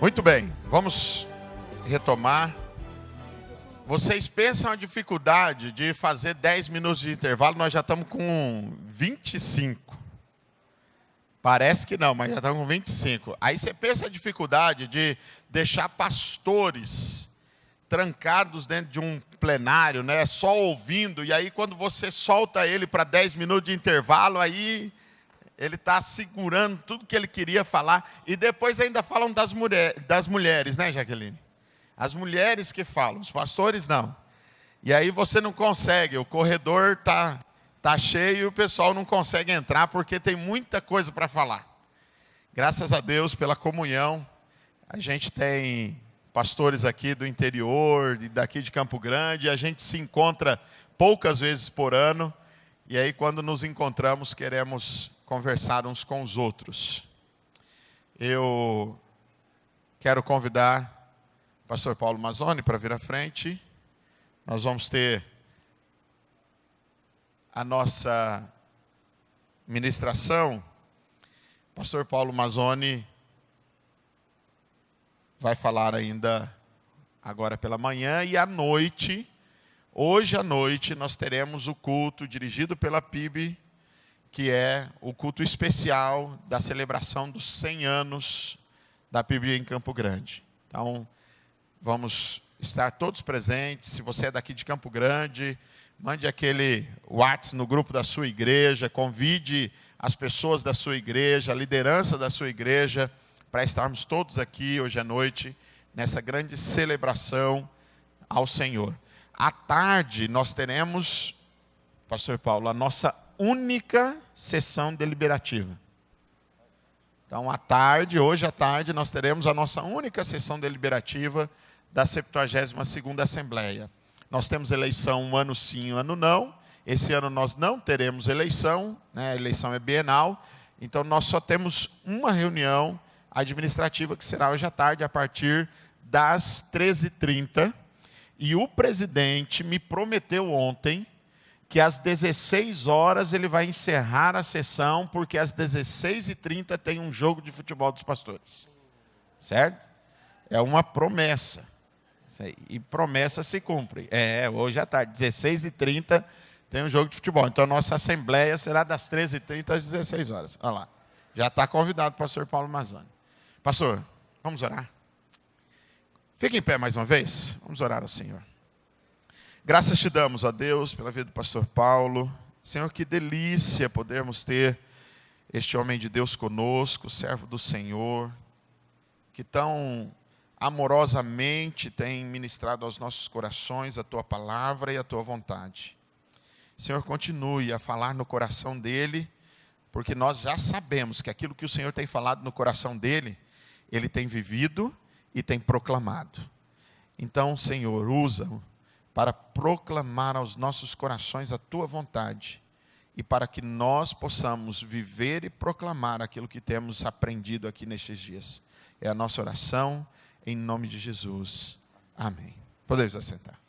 Muito bem, vamos retomar. Vocês pensam a dificuldade de fazer 10 minutos de intervalo? Nós já estamos com 25. Parece que não, mas já estamos com 25. Aí você pensa a dificuldade de deixar pastores trancados dentro de um plenário, né, só ouvindo, e aí quando você solta ele para 10 minutos de intervalo, aí ele está segurando tudo que ele queria falar, e depois ainda falam das mulheres, né, Jaqueline? As mulheres que falam, os pastores não. E aí você não consegue, o corredor tá cheio e o pessoal não consegue entrar porque tem muita coisa para falar. Graças a Deus pela comunhão, a gente tem pastores aqui do interior, daqui de Campo Grande, a gente se encontra poucas vezes por ano, e aí quando nos encontramos queremos conversar uns com os outros. Eu quero convidar o pastor Paulo Mazzoni para vir à frente. Nós vamos ter a nossa ministração. O pastor Paulo Mazzoni vai falar ainda agora pela manhã, e à noite, hoje à noite, nós teremos o culto dirigido pela PIB, que é o culto especial da celebração dos 100 anos da PIB em Campo Grande. Então, vamos estar todos presentes. Se você é daqui de Campo Grande, mande aquele WhatsApp no grupo da sua igreja, convide as pessoas da sua igreja, a liderança da sua igreja, para estarmos todos aqui hoje à noite, nessa grande celebração ao Senhor. À tarde, nós teremos, pastor Paulo, a nossa única sessão deliberativa. Então, à tarde, hoje à tarde, nós teremos a nossa única sessão deliberativa da 72ª Assembleia. Nós temos eleição um ano sim, um ano não. Esse ano nós não teremos eleição, né? A eleição é bienal. Então, nós só temos uma reunião administrativa, que será hoje à tarde, a partir das 13h30. E o presidente me prometeu ontem que às 16 horas ele vai encerrar a sessão, porque às 16h30 tem um jogo de futebol dos pastores. Certo? É uma promessa. E promessa se cumpre. Hoje à tarde, 16h30, tem um jogo de futebol. Então, a nossa assembleia será das 13h30 às 16 horas. Olha lá. Já está convidado o pastor Paulo Mazzoni. Pastor, vamos orar? Fique em pé mais uma vez. Vamos orar ao Senhor. Graças te damos, ó Deus, pela vida do pastor Paulo. Senhor, que delícia podermos ter este homem de Deus conosco, servo do Senhor, que tão amorosamente tem ministrado aos nossos corações a tua palavra e a tua vontade. Senhor, continue a falar no coração dele, porque nós já sabemos que aquilo que o Senhor tem falado no coração dele, ele tem vivido e tem proclamado. Então, Senhor, usa-o para proclamar aos nossos corações a tua vontade, e para que nós possamos viver e proclamar aquilo que temos aprendido aqui nestes dias. É a nossa oração, em nome de Jesus. Amém. Podemos assentar.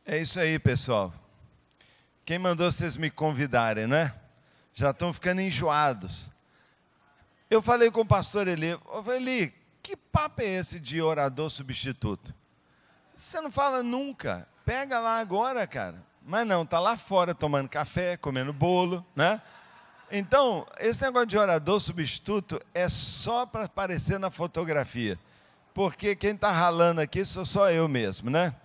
É isso aí, pessoal. Quem mandou vocês me convidarem, né? Já estão ficando enjoados. Eu falei com o pastor Eli, eu falei, Eli, que papo é esse de orador substituto? Você não fala nunca, pega lá agora, cara. Mas não, está lá fora tomando café, comendo bolo, né? Então, esse negócio de orador substituto é só para aparecer na fotografia. Porque quem está ralando aqui sou só eu mesmo, né?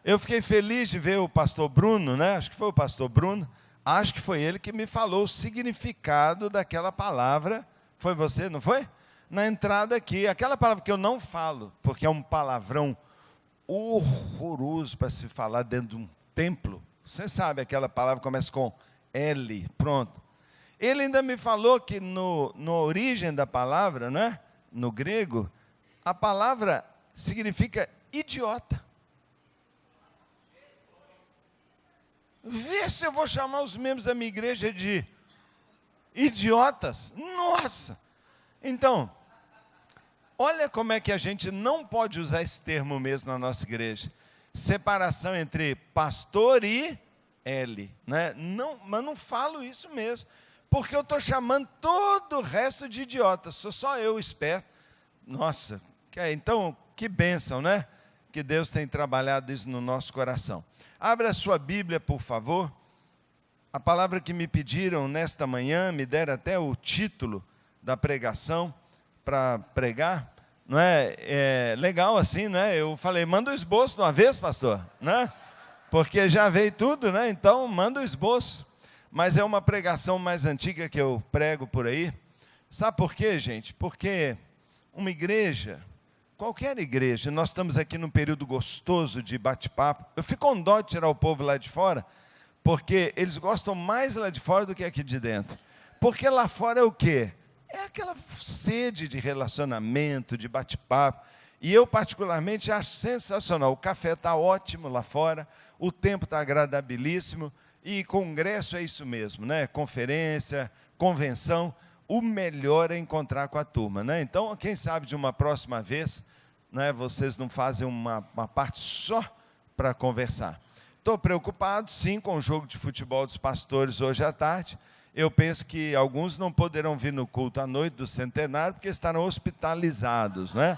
Eu fiquei feliz de ver o pastor Bruno, né? Acho que foi o pastor Bruno. Acho que foi ele que me falou o significado daquela palavra. Foi você, não foi? Na entrada aqui. Aquela palavra que eu não falo, porque é um palavrão horroroso para se falar dentro de um templo. Você sabe, aquela palavra começa com L, pronto. Ele ainda me falou que na origem da palavra, né? No grego, a palavra significa idiota. Vê se eu vou chamar os membros da minha igreja de idiotas. Nossa! Então, olha como é que a gente não pode usar esse termo mesmo na nossa igreja. Separação entre pastor e L, né? Não, mas não falo isso mesmo, porque eu estou chamando todo o resto de idiota, sou só eu esperto. Nossa, então, que bênção, né? Que Deus tem trabalhado isso no nosso coração. Abra a sua Bíblia, por favor. A palavra que me pediram nesta manhã, me deram até o título da pregação para pregar, não é? É legal assim, né? Eu falei, manda o esboço de uma vez, pastor, né? Porque já veio tudo, né? Então, manda o esboço. Mas é uma pregação mais antiga que eu prego por aí. Sabe por quê, gente? Porque uma igreja, qualquer igreja, nós estamos aqui num período gostoso de bate-papo. Eu fico com dó de tirar o povo lá de fora, porque eles gostam mais lá de fora do que aqui de dentro. Porque lá fora é o quê? É aquela sede de relacionamento, de bate-papo. E eu, particularmente, acho sensacional. O café está ótimo lá fora, o tempo está agradabilíssimo, e congresso é isso mesmo, né? Conferência, convenção, o melhor é encontrar com a turma, né? Então, quem sabe de uma próxima vez, né, vocês não fazem uma parte só para conversar. Estou preocupado, sim, com o jogo de futebol dos pastores hoje à tarde. Eu penso que alguns não poderão vir no culto à noite do centenário, porque estarão hospitalizados, né?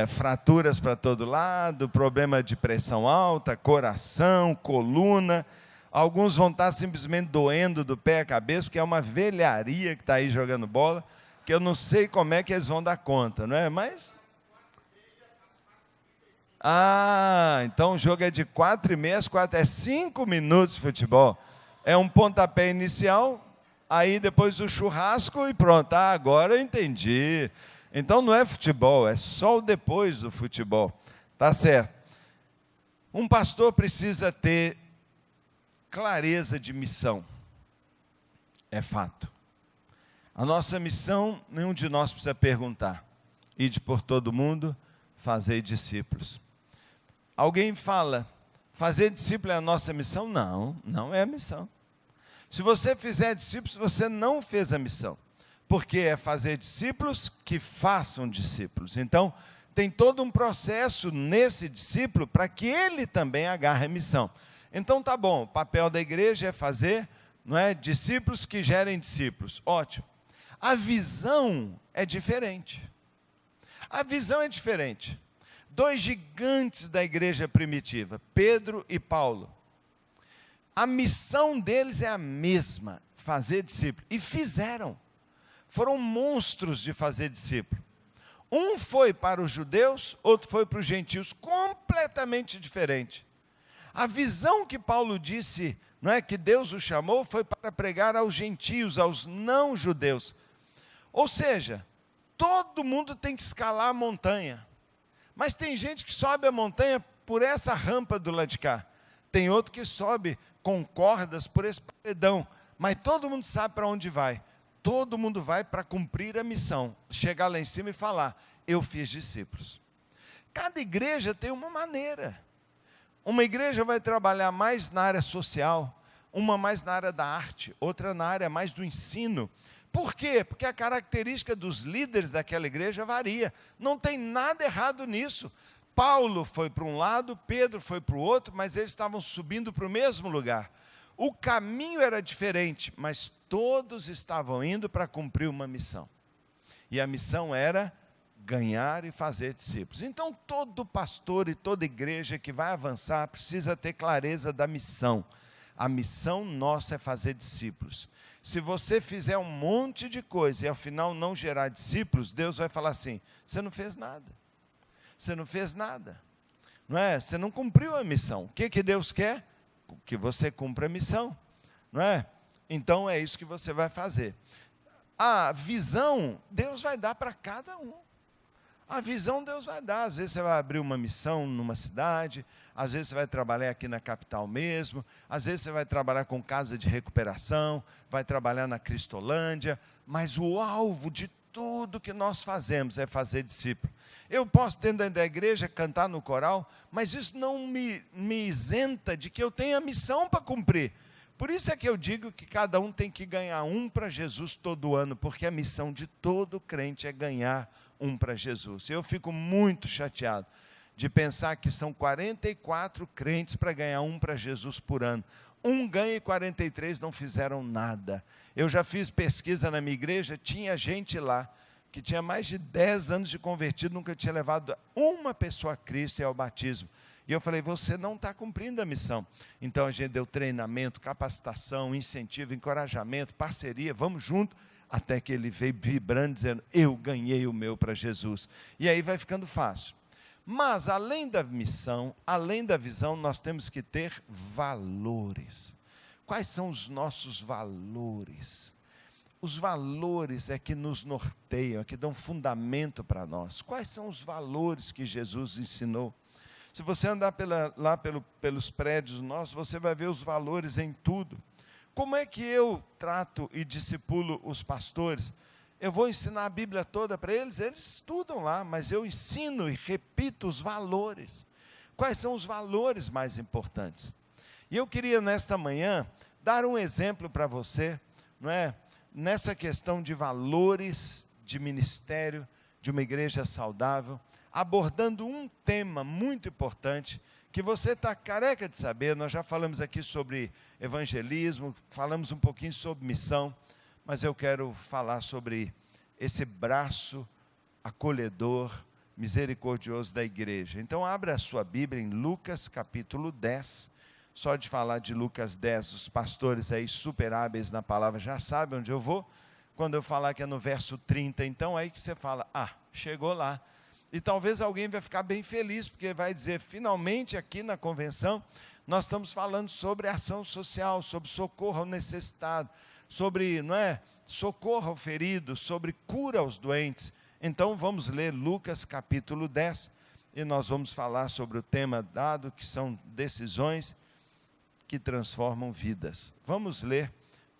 Fraturas para todo lado, problema de pressão alta, coração, coluna. Alguns vão estar simplesmente doendo do pé à cabeça, porque é uma velharia que está aí jogando bola, que eu não sei como é que eles vão dar conta, não é? Mas... então o jogo é de 4h30 às 4h, é 5 minutos de futebol. É um pontapé inicial, aí depois o churrasco e pronto. Agora eu entendi. Então não é futebol, é só o depois do futebol. Tá certo. Um pastor precisa ter clareza de missão. É fato. A nossa missão, nenhum de nós precisa perguntar. Ide por todo mundo, fazei discípulos. Alguém fala, fazer discípulo é a nossa missão? Não, não é a missão. Se você fizer discípulos, você não fez a missão. Porque é fazer discípulos que façam discípulos. Então, tem todo um processo nesse discípulo para que ele também agarre a missão. Então, tá bom, o papel da igreja é fazer, não é, discípulos que gerem discípulos. Ótimo. A visão é diferente. A visão é diferente. 2 gigantes da igreja primitiva, Pedro e Paulo. A missão deles é a mesma, fazer discípulo. E fizeram. Foram monstros de fazer discípulo. Um foi para os judeus, outro foi para os gentios, completamente diferente. A visão que Paulo disse, não é, que Deus o chamou, foi para pregar aos gentios, aos não-judeus. Ou seja, todo mundo tem que escalar a montanha. Mas tem gente que sobe a montanha por essa rampa do lado de cá. Tem outro que sobe com cordas por esse paredão. Mas todo mundo sabe para onde vai. Todo mundo vai para cumprir a missão. Chegar lá em cima e falar, eu fiz discípulos. Cada igreja tem uma maneira. Uma igreja vai trabalhar mais na área social, uma mais na área da arte, outra na área mais do ensino. Por quê? Porque a característica dos líderes daquela igreja varia. Não tem nada errado nisso. Paulo foi para um lado, Pedro foi para o outro, mas eles estavam subindo para o mesmo lugar. O caminho era diferente, mas todos estavam indo para cumprir uma missão. E a missão era ganhar e fazer discípulos. Então, todo pastor e toda igreja que vai avançar precisa ter clareza da missão. A missão nossa é fazer discípulos. Se você fizer um monte de coisa e ao final não gerar discípulos, Deus vai falar assim, você não fez nada. Você não fez nada. Não é? Você não cumpriu a missão. O que Deus quer? Que você cumpra a missão. Não é? Então é isso que você vai fazer. A visão, Deus vai dar para cada um. A visão Deus vai dar. Às vezes você vai abrir uma missão numa cidade, às vezes você vai trabalhar aqui na capital mesmo, às vezes você vai trabalhar com casa de recuperação, vai trabalhar na Cristolândia, mas o alvo de tudo que nós fazemos é fazer discípulo. Eu posso, dentro da igreja, cantar no coral, mas isso não me isenta de que eu tenho a missão para cumprir. Por isso é que eu digo que cada um tem que ganhar um para Jesus todo ano, porque a missão de todo crente é ganhar um para Jesus. Eu fico muito chateado de pensar que são 44 crentes para ganhar um para Jesus por ano. Um ganha e 43 não fizeram nada. Eu já fiz pesquisa na minha igreja, tinha gente lá que tinha mais de 10 anos de convertido, nunca tinha levado uma pessoa a Cristo e ao batismo. E eu falei, você não está cumprindo a missão. Então a gente deu treinamento, capacitação, incentivo, encorajamento, parceria, vamos junto, até que ele veio vibrando, dizendo, eu ganhei o meu para Jesus. E aí vai ficando fácil. Mas além da missão, além da visão, nós temos que ter valores. Quais são os nossos valores? Os valores é que nos norteiam, é que dão fundamento para nós. Quais são os valores que Jesus ensinou? Se você andar pelos prédios nossos, você vai ver os valores em tudo. Como é que eu trato e discipulo os pastores? Eu vou ensinar a Bíblia toda para eles, eles estudam lá, mas eu ensino e repito os valores. Quais são os valores mais importantes? E eu queria nesta manhã dar um exemplo para você, não é? Nessa questão de valores de ministério, de uma igreja saudável, abordando um tema muito importante, que você está careca de saber. Nós já falamos aqui sobre evangelismo, falamos um pouquinho sobre missão, mas eu quero falar sobre esse braço acolhedor, misericordioso da igreja. Então abra a sua Bíblia em Lucas capítulo 10, só de falar de Lucas 10, os pastores aí super hábeis na palavra já sabem onde eu vou, quando eu falar que é no verso 30, então aí que você fala, chegou lá. E talvez alguém vai ficar bem feliz, porque vai dizer, finalmente aqui na convenção, nós estamos falando sobre ação social, sobre socorro ao necessitado, sobre, socorro ao ferido, sobre cura aos doentes. Então vamos ler Lucas capítulo 10, e nós vamos falar sobre o tema dado, que são decisões que transformam vidas. Vamos ler,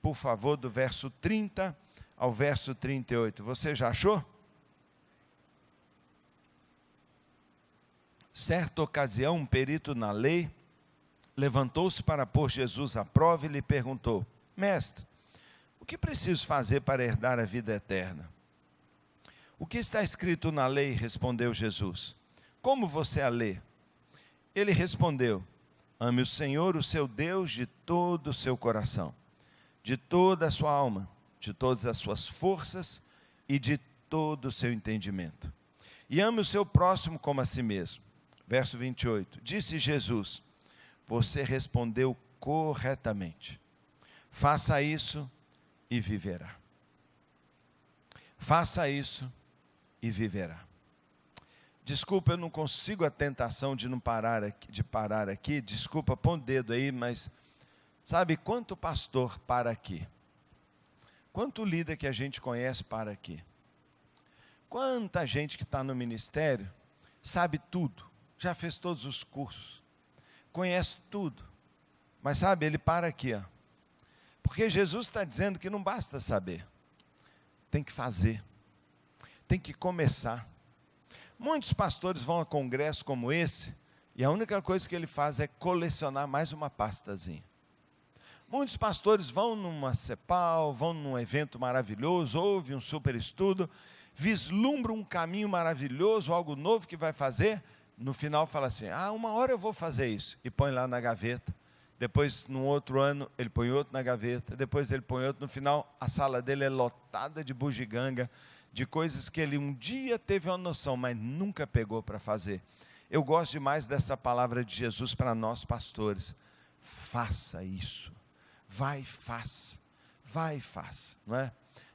por favor, do verso 30 ao verso 38. Você já achou? Certa ocasião, um perito na lei levantou-se para pôr Jesus à prova e lhe perguntou, mestre, o que preciso fazer para herdar a vida eterna? O que está escrito na lei? Respondeu Jesus. Como você a lê? Ele respondeu, ame o Senhor, o seu Deus, de todo o seu coração, de toda a sua alma, de todas as suas forças e de todo o seu entendimento. E ame o seu próximo como a si mesmo. Verso 28, disse Jesus, você respondeu corretamente. Faça isso e viverá. Faça isso e viverá. Desculpa, eu não consigo a tentação de parar aqui. Desculpa, põe o dedo aí, mas sabe quanto pastor para aqui? Quanto líder que a gente conhece para aqui? Quanta gente que está no ministério sabe tudo, já fez todos os cursos, conhece tudo, mas sabe, ele para aqui, porque Jesus está dizendo que não basta saber, tem que fazer, tem que começar. Muitos pastores vão a congresso como esse, e a única coisa que ele faz é colecionar mais uma pastazinha. Muitos pastores vão numa CEPAL, vão num evento maravilhoso, ouvem um super estudo, vislumbram um caminho maravilhoso, algo novo que vai fazer, no final fala assim, uma hora eu vou fazer isso, e põe lá na gaveta. Depois, no outro ano, ele põe outro na gaveta, depois ele põe outro, no final, a sala dele é lotada de bugiganga, de coisas que ele um dia teve uma noção, mas nunca pegou para fazer. Eu gosto demais dessa palavra de Jesus para nós pastores, faça isso, vai e faça, não é?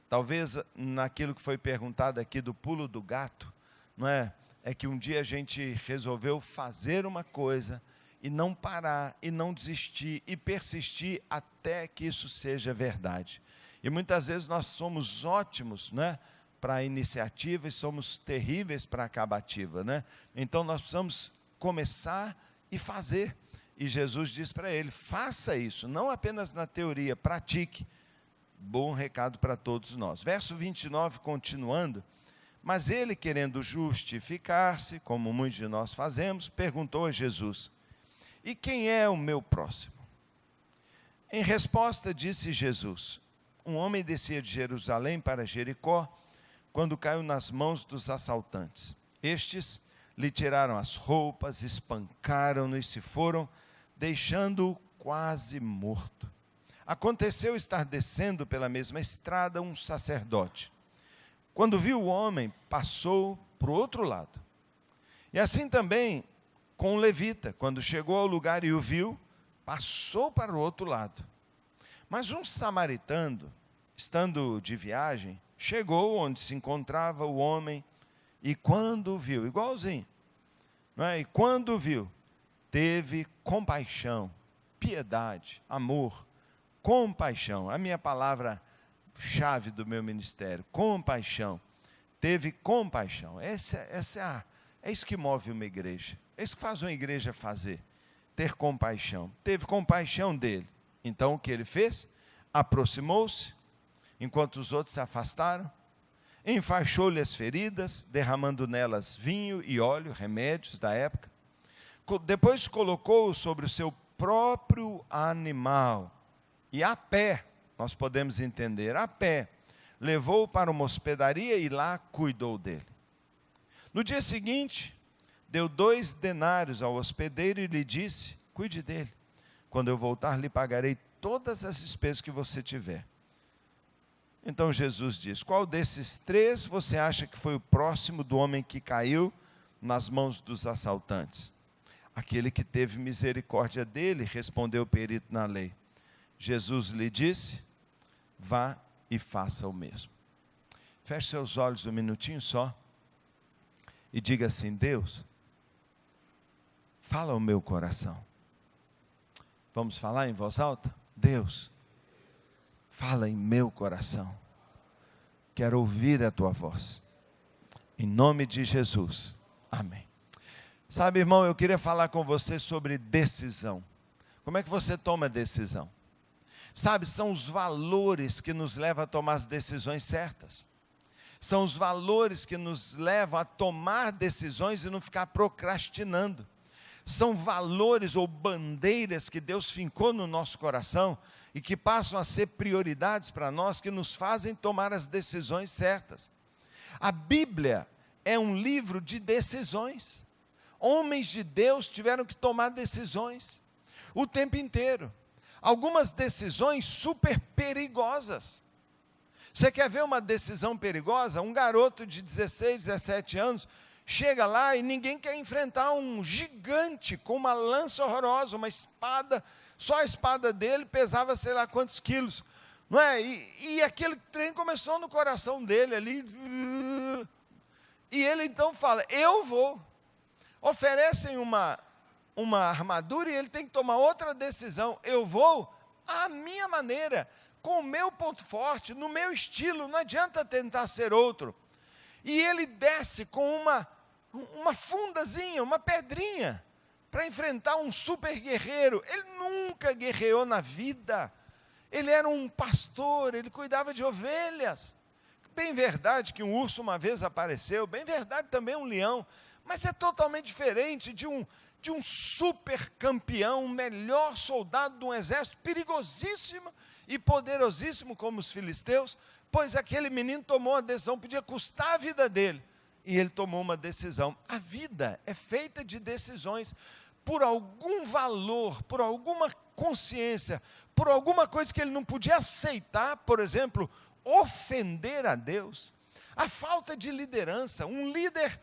Talvez naquilo que foi perguntado aqui do pulo do gato, não é? É que um dia a gente resolveu fazer uma coisa e não parar, e não desistir, e persistir até que isso seja verdade. E muitas vezes nós somos ótimos, né, para a iniciativa e somos terríveis para a acabativa, né? Então nós precisamos começar e fazer. E Jesus diz para ele, faça isso, não apenas na teoria, pratique. Bom recado para todos nós. Verso 29, continuando. Mas ele, querendo justificar-se, como muitos de nós fazemos, perguntou a Jesus, e quem é o meu próximo? Em resposta, disse Jesus, um homem descia de Jerusalém para Jericó, quando caiu nas mãos dos assaltantes. Estes, lhe tiraram as roupas, espancaram-no e se foram, deixando-o quase morto. Aconteceu estar descendo pela mesma estrada um sacerdote. Quando viu o homem, passou para o outro lado. E assim também com o levita, quando chegou ao lugar e o viu, passou para o outro lado. Mas um samaritano, estando de viagem, chegou onde se encontrava o homem e quando o viu, igualzinho, não é? E quando o viu, teve compaixão, piedade, amor, compaixão, a minha palavra-chave do meu ministério, compaixão, teve compaixão, é isso que move uma igreja, é isso que faz uma igreja fazer, ter compaixão, teve compaixão dele, então o que ele fez? Aproximou-se, enquanto os outros se afastaram, enfaixou-lhe as feridas, derramando nelas vinho e óleo, remédios da época, depois colocou-o sobre o seu próprio animal, e a pé, nós podemos entender, a pé, levou-o para uma hospedaria e lá cuidou dele. No dia seguinte, deu 2 denários ao hospedeiro e lhe disse, cuide dele, quando eu voltar lhe pagarei todas as despesas que você tiver. Então Jesus diz, qual desses 3 você acha que foi o próximo do homem que caiu nas mãos dos assaltantes? Aquele que teve misericórdia dele, respondeu o perito na lei. Jesus lhe disse, vá e faça o mesmo. Feche seus olhos um minutinho só e diga assim, Deus, fala ao meu coração. Vamos falar em voz alta? Deus, fala em meu coração. Quero ouvir a tua voz. Em nome de Jesus. Amém. Sabe, irmão, eu queria falar com você sobre decisão. Como é que você toma decisão? Sabe, são os valores que nos levam a tomar as decisões certas. São os valores que nos levam a tomar decisões e não ficar procrastinando. São valores ou bandeiras que Deus fincou no nosso coração e que passam a ser prioridades para nós, que nos fazem tomar as decisões certas. A Bíblia é um livro de decisões. Homens de Deus tiveram que tomar decisões o tempo inteiro. Algumas decisões super perigosas. Você quer ver uma decisão perigosa? Um garoto de 16, 17 anos chega lá e ninguém quer enfrentar um gigante com uma lança horrorosa, uma espada, só a espada dele pesava sei lá quantos quilos, não é? E aquele trem começou no coração dele ali, e ele então fala, eu vou. Oferecem uma armadura e ele tem que tomar outra decisão, eu vou à minha maneira, com o meu ponto forte, no meu estilo, não adianta tentar ser outro. E ele desce com uma fundazinha, uma pedrinha, para enfrentar um super guerreiro. Ele nunca guerreou na vida, ele era um pastor, ele cuidava de ovelhas. Bem verdade que um urso uma vez apareceu, bem verdade também um leão, mas é totalmente diferente de um super campeão, o melhor soldado de um exército perigosíssimo e poderosíssimo como os filisteus, pois aquele menino tomou a decisão, podia custar a vida dele, e ele tomou uma decisão. A vida é feita de decisões, por algum valor, por alguma consciência, por alguma coisa que ele não podia aceitar, por exemplo, ofender a Deus, a falta de liderança, um líder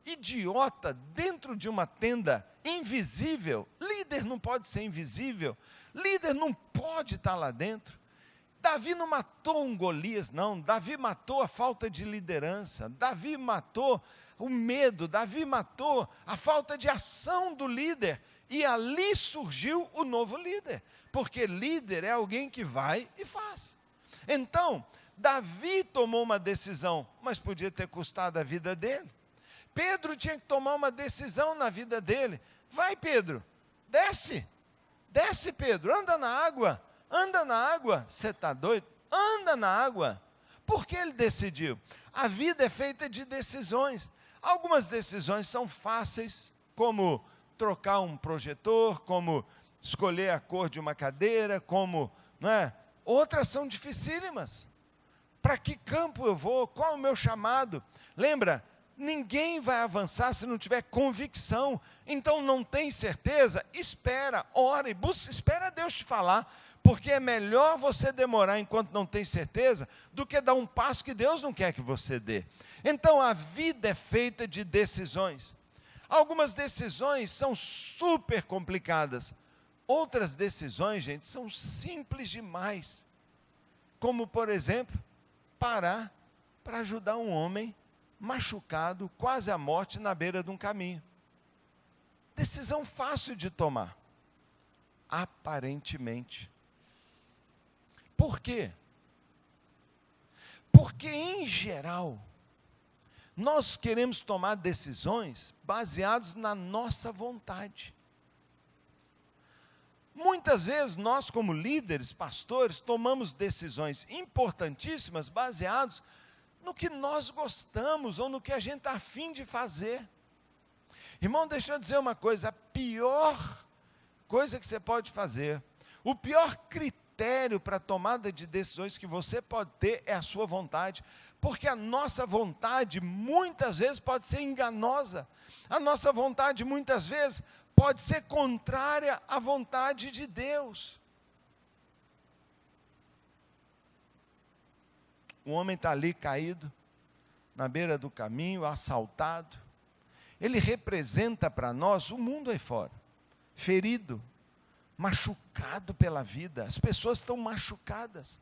idiota dentro de uma tenda invisível. Líder não pode ser invisível, líder não pode estar lá dentro. Davi não matou um Golias, não. Davi matou a falta de liderança, Davi matou o medo, Davi matou a falta de ação do líder, e ali surgiu o novo líder, porque líder é alguém que vai e faz. Então, Davi tomou uma decisão, mas podia ter custado a vida dele. Pedro tinha que tomar uma decisão na vida dele. Vai, Pedro, desce Pedro, anda na água, você está doido? Anda na água. Por que ele decidiu? A vida é feita de decisões. Algumas decisões são fáceis, como trocar um projetor, como escolher a cor de uma cadeira, como, não é? Outras são dificílimas. Para que campo eu vou? Qual é o meu chamado? Lembra? Ninguém vai avançar se não tiver convicção. Então não tem certeza? Espera, ora e busca, espera Deus te falar, porque é melhor você demorar enquanto não tem certeza, do que dar um passo que Deus não quer que você dê. Então a vida é feita de decisões. Algumas decisões são super complicadas. Outras decisões, gente, são simples demais. Como, por exemplo, parar para ajudar um homem machucado, quase à morte, na beira de um caminho. Decisão fácil de tomar. Aparentemente. Por quê? Porque, em geral, nós queremos tomar decisões baseadas na nossa vontade. Muitas vezes nós, como líderes, pastores, tomamos decisões importantíssimas baseadas no que nós gostamos ou no que a gente está a fim de fazer. Irmão, deixa eu dizer uma coisa: a pior coisa que você pode fazer, o pior critério para a tomada de decisões que você pode ter é a sua vontade, porque a nossa vontade muitas vezes pode ser enganosa, a nossa vontade muitas vezes pode ser contrária à vontade de Deus. Um homem está ali caído, na beira do caminho, assaltado. Ele representa para nós o mundo aí fora, ferido, machucado pela vida. As pessoas estão machucadas,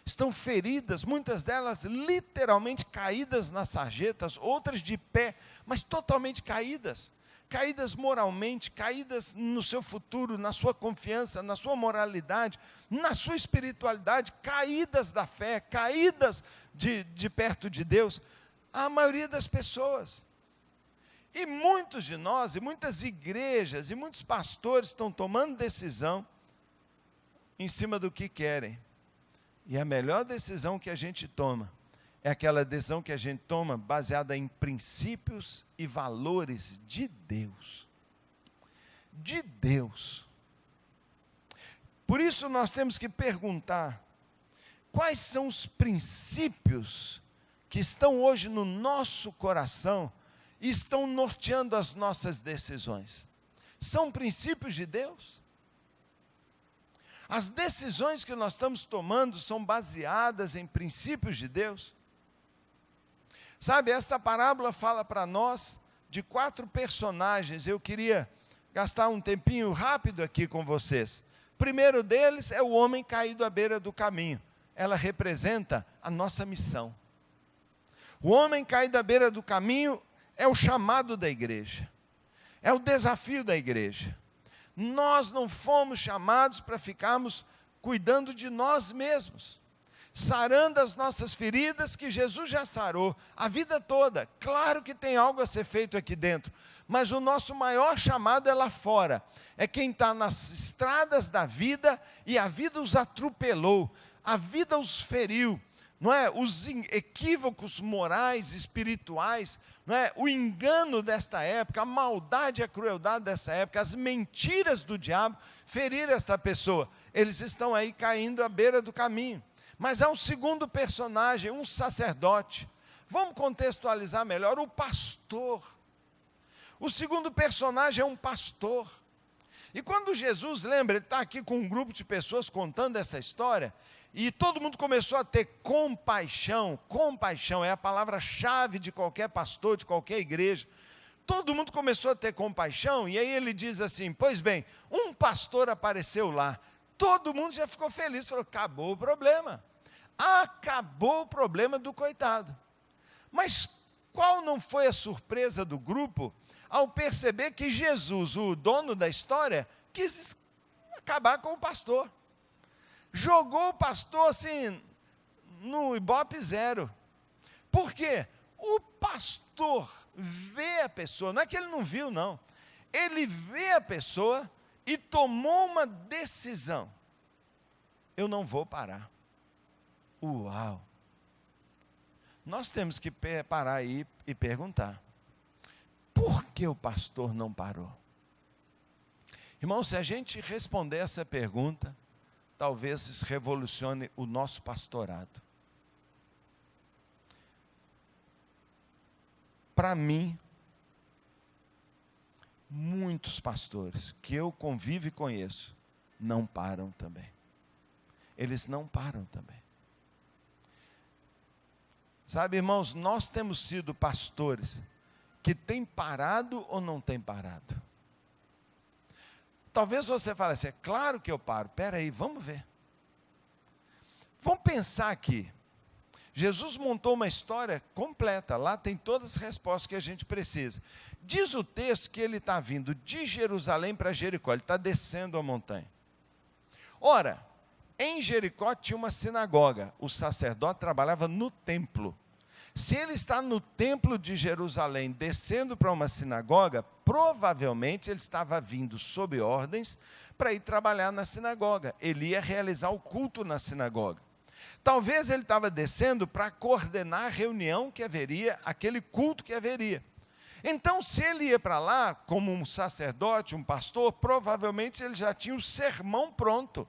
estão feridas, muitas delas literalmente caídas nas sarjetas, outras de pé, mas totalmente caídas. Caídas moralmente, caídas no seu futuro, na sua confiança, na sua moralidade, na sua espiritualidade, caídas da fé, caídas de perto de Deus, a maioria das pessoas. E muitos de nós, e muitas igrejas, e muitos pastores estão tomando decisão em cima do que querem. E a melhor decisão que a gente toma é aquela decisão que a gente toma baseada em princípios e valores de Deus. De Deus. Por isso nós temos que perguntar: quais são os princípios que estão hoje no nosso coração e estão norteando as nossas decisões? São princípios de Deus? As decisões que nós estamos tomando são baseadas em princípios de Deus? Sabe, essa parábola fala para nós de 4 personagens. Eu queria gastar um tempinho rápido aqui com vocês. O primeiro deles é o homem caído à beira do caminho. Ela representa a nossa missão. O homem caído à beira do caminho é o chamado da igreja. É o desafio da igreja. Nós não fomos chamados para ficarmos cuidando de nós mesmos, sarando as nossas feridas que Jesus já sarou a vida toda. Claro que tem algo a ser feito aqui dentro, mas o nosso maior chamado é lá fora. É quem está nas estradas da vida e a vida os atropelou, a vida os feriu, não é? Os equívocos morais, espirituais, não é? O engano desta época, a maldade e a crueldade dessa época, as mentiras do diabo feriram esta pessoa. Eles estão aí caindo à beira do caminho. Mas há um segundo personagem, um sacerdote. Vamos contextualizar melhor: o pastor. O segundo personagem é um pastor. E quando Jesus, lembra, ele está aqui com um grupo de pessoas contando essa história, e todo mundo começou a ter compaixão. Compaixão é a palavra-chave de qualquer pastor, de qualquer igreja. Todo mundo começou a ter compaixão, e aí ele diz assim: pois bem, um pastor apareceu lá. Todo mundo já ficou feliz, falou: acabou o problema. Acabou o problema do coitado. Mas qual não foi a surpresa do grupo ao perceber que Jesus, o dono da história, quis acabar com o pastor? Jogou o pastor assim, no ibope zero. Por quê? O pastor vê a pessoa, não é que ele não viu, não. Ele vê a pessoa e tomou uma decisão: eu não vou parar. Uau! Nós temos que parar aí e perguntar: por que o pastor não parou? Irmão, se a gente responder essa pergunta, talvez isso revolucione o nosso pastorado. para mim, muitos pastores que eu convivo e conheço, não param também. Eles não param também. Sabe, irmãos, nós temos sido pastores que têm parado ou não têm parado? Talvez você fale assim, é claro que eu paro. Espera aí, vamos ver. Vamos pensar aqui. Jesus montou uma história completa, lá tem todas as respostas que a gente precisa. Diz o texto que ele está vindo de Jerusalém para Jericó, ele está descendo a montanha. Ora, em Jericó tinha uma sinagoga, o sacerdote trabalhava no templo. Se ele está no templo de Jerusalém, descendo para uma sinagoga, provavelmente ele estava vindo sob ordens para ir trabalhar na sinagoga. Ele ia realizar o culto na sinagoga. Talvez ele estava descendo para coordenar a reunião que haveria, aquele culto que haveria. Então, se ele ia para lá, como um sacerdote, um pastor, provavelmente ele já tinha o sermão pronto.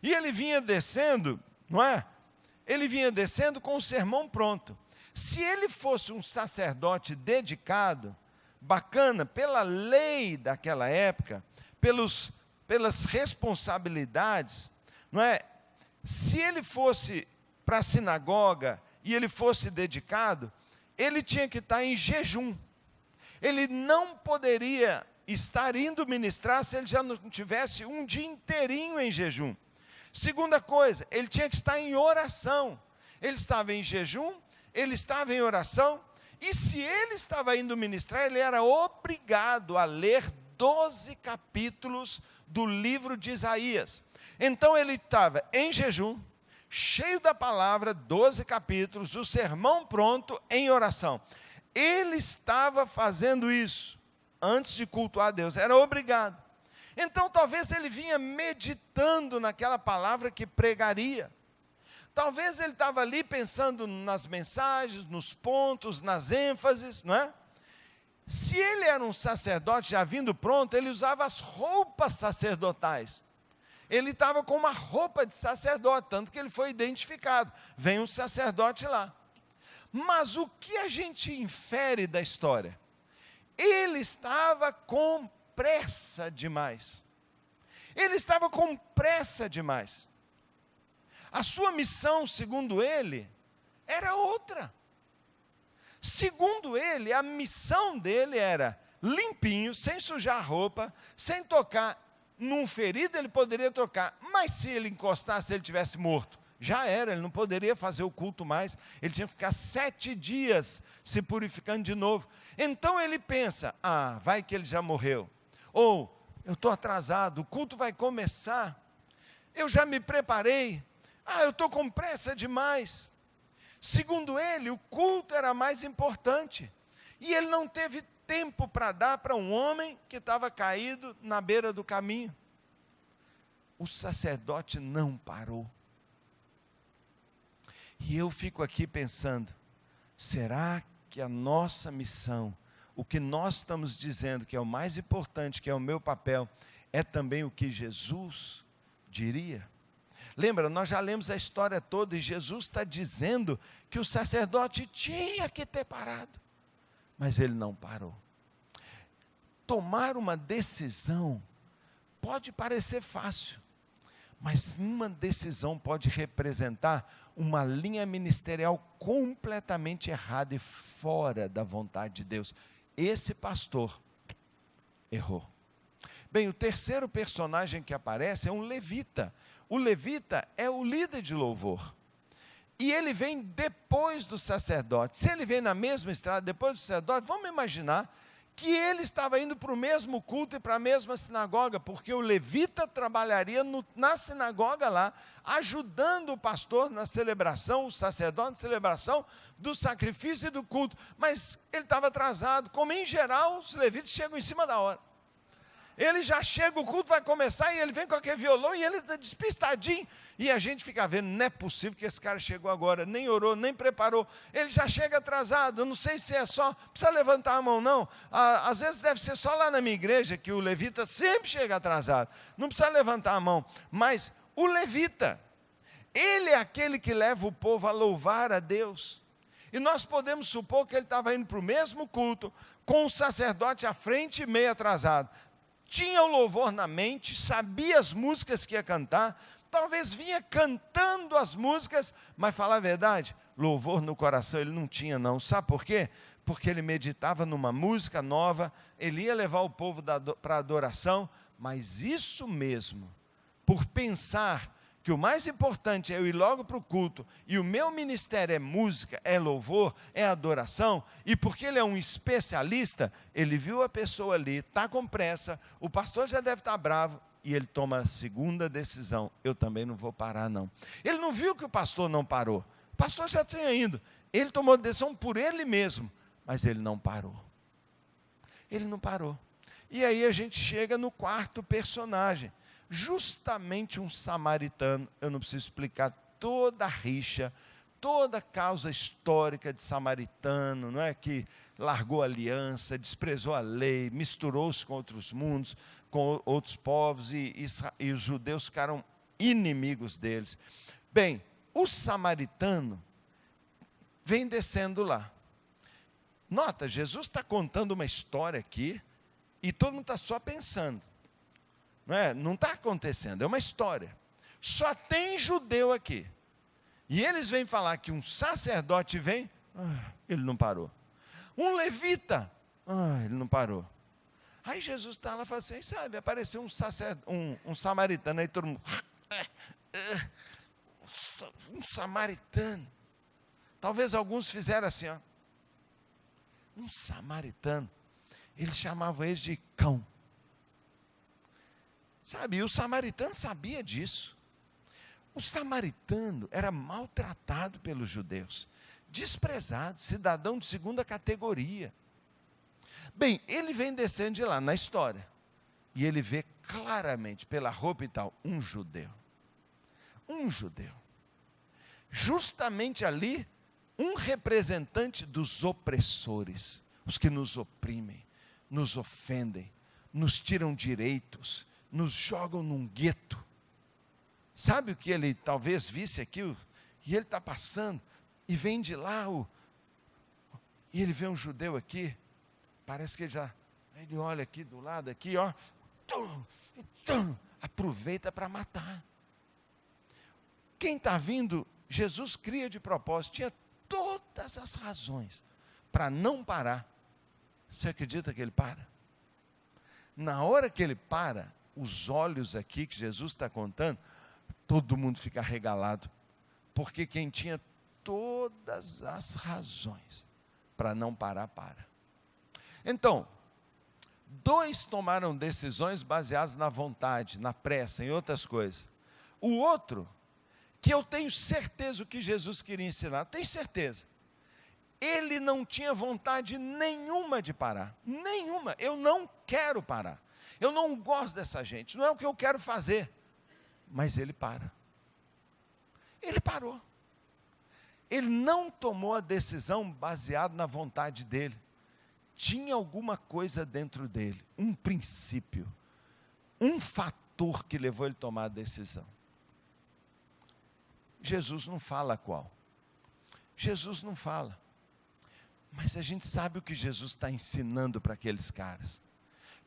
E ele vinha descendo, não é? Ele vinha descendo com o sermão pronto. Se ele fosse um sacerdote dedicado, bacana, pela lei daquela época, pelas responsabilidades, não é? Se ele fosse para a sinagoga e ele fosse dedicado, ele tinha que estar em jejum. Ele não poderia estar indo ministrar se ele já não tivesse um dia inteirinho em jejum. Segunda coisa, ele tinha que estar em oração. Ele estava em jejum, ele estava em oração, e se ele estava indo ministrar, ele era obrigado a ler 12 capítulos do livro de Isaías. Então ele estava em jejum, cheio da palavra, 12 capítulos, o sermão pronto, em oração. Ele estava fazendo isso antes de cultuar a Deus, era obrigado. Então talvez ele vinha meditando naquela palavra que pregaria. Talvez ele estava ali pensando nas mensagens, nos pontos, nas ênfases, não é? Se ele era um sacerdote já vindo pronto, ele usava as roupas sacerdotais. Ele estava com uma roupa de sacerdote, tanto que ele foi identificado. Vem um sacerdote lá. Mas o que a gente infere da história? Ele estava com pressa demais. Ele estava com pressa demais. A sua missão, segundo ele, era outra. Segundo ele, a missão dele era limpinho, sem sujar a roupa, sem tocar num ferido, ele poderia tocar, mas se ele encostasse, se ele tivesse morto, já era, ele não poderia fazer o culto mais, ele tinha que ficar 7 dias se purificando de novo. Então ele pensa, vai que ele já morreu, ou eu estou atrasado, o culto vai começar, eu já me preparei, eu estou com pressa demais. Segundo ele, o culto era mais importante, e ele não teve tempo para dar para um homem que estava caído na beira do caminho. O sacerdote não parou. E eu fico aqui pensando, será que a nossa missão, o que nós estamos dizendo que é o mais importante, que é o meu papel, é também o que Jesus diria? Lembra, nós já lemos a história toda e Jesus está dizendo que o sacerdote tinha que ter parado. Mas ele não parou. Tomar uma decisão pode parecer fácil, mas uma decisão pode representar uma linha ministerial completamente errada e fora da vontade de Deus. Esse pastor errou. Bem, o terceiro personagem que aparece é um levita. O levita é o líder de louvor. E ele vem depois do sacerdote. Se ele vem na mesma estrada, depois do sacerdote, vamos imaginar que ele estava indo para o mesmo culto e para a mesma sinagoga, porque o levita trabalharia na sinagoga lá, ajudando o pastor na celebração, o sacerdote na celebração do sacrifício e do culto. Mas ele estava atrasado, como em geral os levitas chegam em cima da hora. Ele já chega, o culto vai começar e ele vem com aquele violão e ele está despistadinho. E a gente fica vendo, não é possível que esse cara chegou agora, nem orou, nem preparou. Ele já chega atrasado, eu não sei se é só, precisa levantar a mão não. Às vezes deve ser só lá na minha igreja que o levita sempre chega atrasado. Não precisa levantar a mão, mas o levita, ele é aquele que leva o povo a louvar a Deus. E nós podemos supor que ele estava indo para o mesmo culto, com o sacerdote à frente e meio atrasado. Tinha o louvor na mente, sabia as músicas que ia cantar, talvez vinha cantando as músicas, mas falar a verdade, louvor no coração ele não tinha não. Sabe por quê? Porque ele meditava numa música nova, ele ia levar o povo para a adoração, mas isso mesmo, por pensar que o mais importante é eu ir logo para o culto, e o meu ministério é música, é louvor, é adoração, e porque ele é um especialista, ele viu a pessoa ali, está com pressa, o pastor já deve estar bravo, e ele toma a segunda decisão, eu também não vou parar não. Ele não viu que o pastor não parou, o pastor já tinha ido, ele tomou a decisão por ele mesmo, mas ele não parou. Ele não parou. E aí a gente chega no quarto personagem, justamente um samaritano. Eu não preciso explicar toda a rixa, toda a causa histórica de samaritano, não é? Que largou a aliança, desprezou a lei, misturou-se com outros mundos, com outros povos, e os judeus ficaram inimigos deles. Bem, o samaritano vem descendo lá. Nota, Jesus está contando uma história aqui, e todo mundo está só pensando. Não está acontecendo, é uma história. Só tem judeu aqui. E eles vêm falar que um sacerdote vem, ele não parou. Um levita, ele não parou. Aí Jesus está lá e fala assim, sabe, apareceu um samaritano, aí todo mundo, um samaritano. Talvez alguns fizeram assim, ó. Um samaritano, eles chamavam ele de cão. Sabe, e o samaritano sabia disso. O samaritano era maltratado pelos judeus, desprezado, cidadão de segunda categoria. Bem, ele vem descendo de lá na história, e ele vê claramente, pela roupa e tal, um judeu. Um judeu. Justamente ali, um representante dos opressores, os que nos oprimem, nos ofendem, nos tiram direitos, nos jogam num gueto. Sabe o que ele talvez visse aqui? E ele está passando, e vem de lá, e ele vê um judeu aqui, parece que ele olha aqui do lado, aqui, ó, aproveita para matar. Quem está vindo, Jesus cria de propósito, tinha todas as razões para não parar. Você acredita que ele para? Na hora que ele para, os olhos aqui que Jesus está contando, todo mundo fica regalado, porque quem tinha todas as razões para não parar, para. Então, dois tomaram decisões baseadas na vontade, na pressa, em outras coisas. O outro, que eu tenho certeza o que Jesus queria ensinar, tenho certeza, ele não tinha vontade nenhuma de parar, nenhuma, eu não quero parar, eu não gosto dessa gente, não é o que eu quero fazer, mas ele para. Ele parou. Ele não tomou a decisão baseada na vontade dele. Tinha alguma coisa dentro dele, um princípio, um fator que levou ele a tomar a decisão. Jesus não fala qual. Jesus não fala. Mas a gente sabe o que Jesus está ensinando para aqueles caras.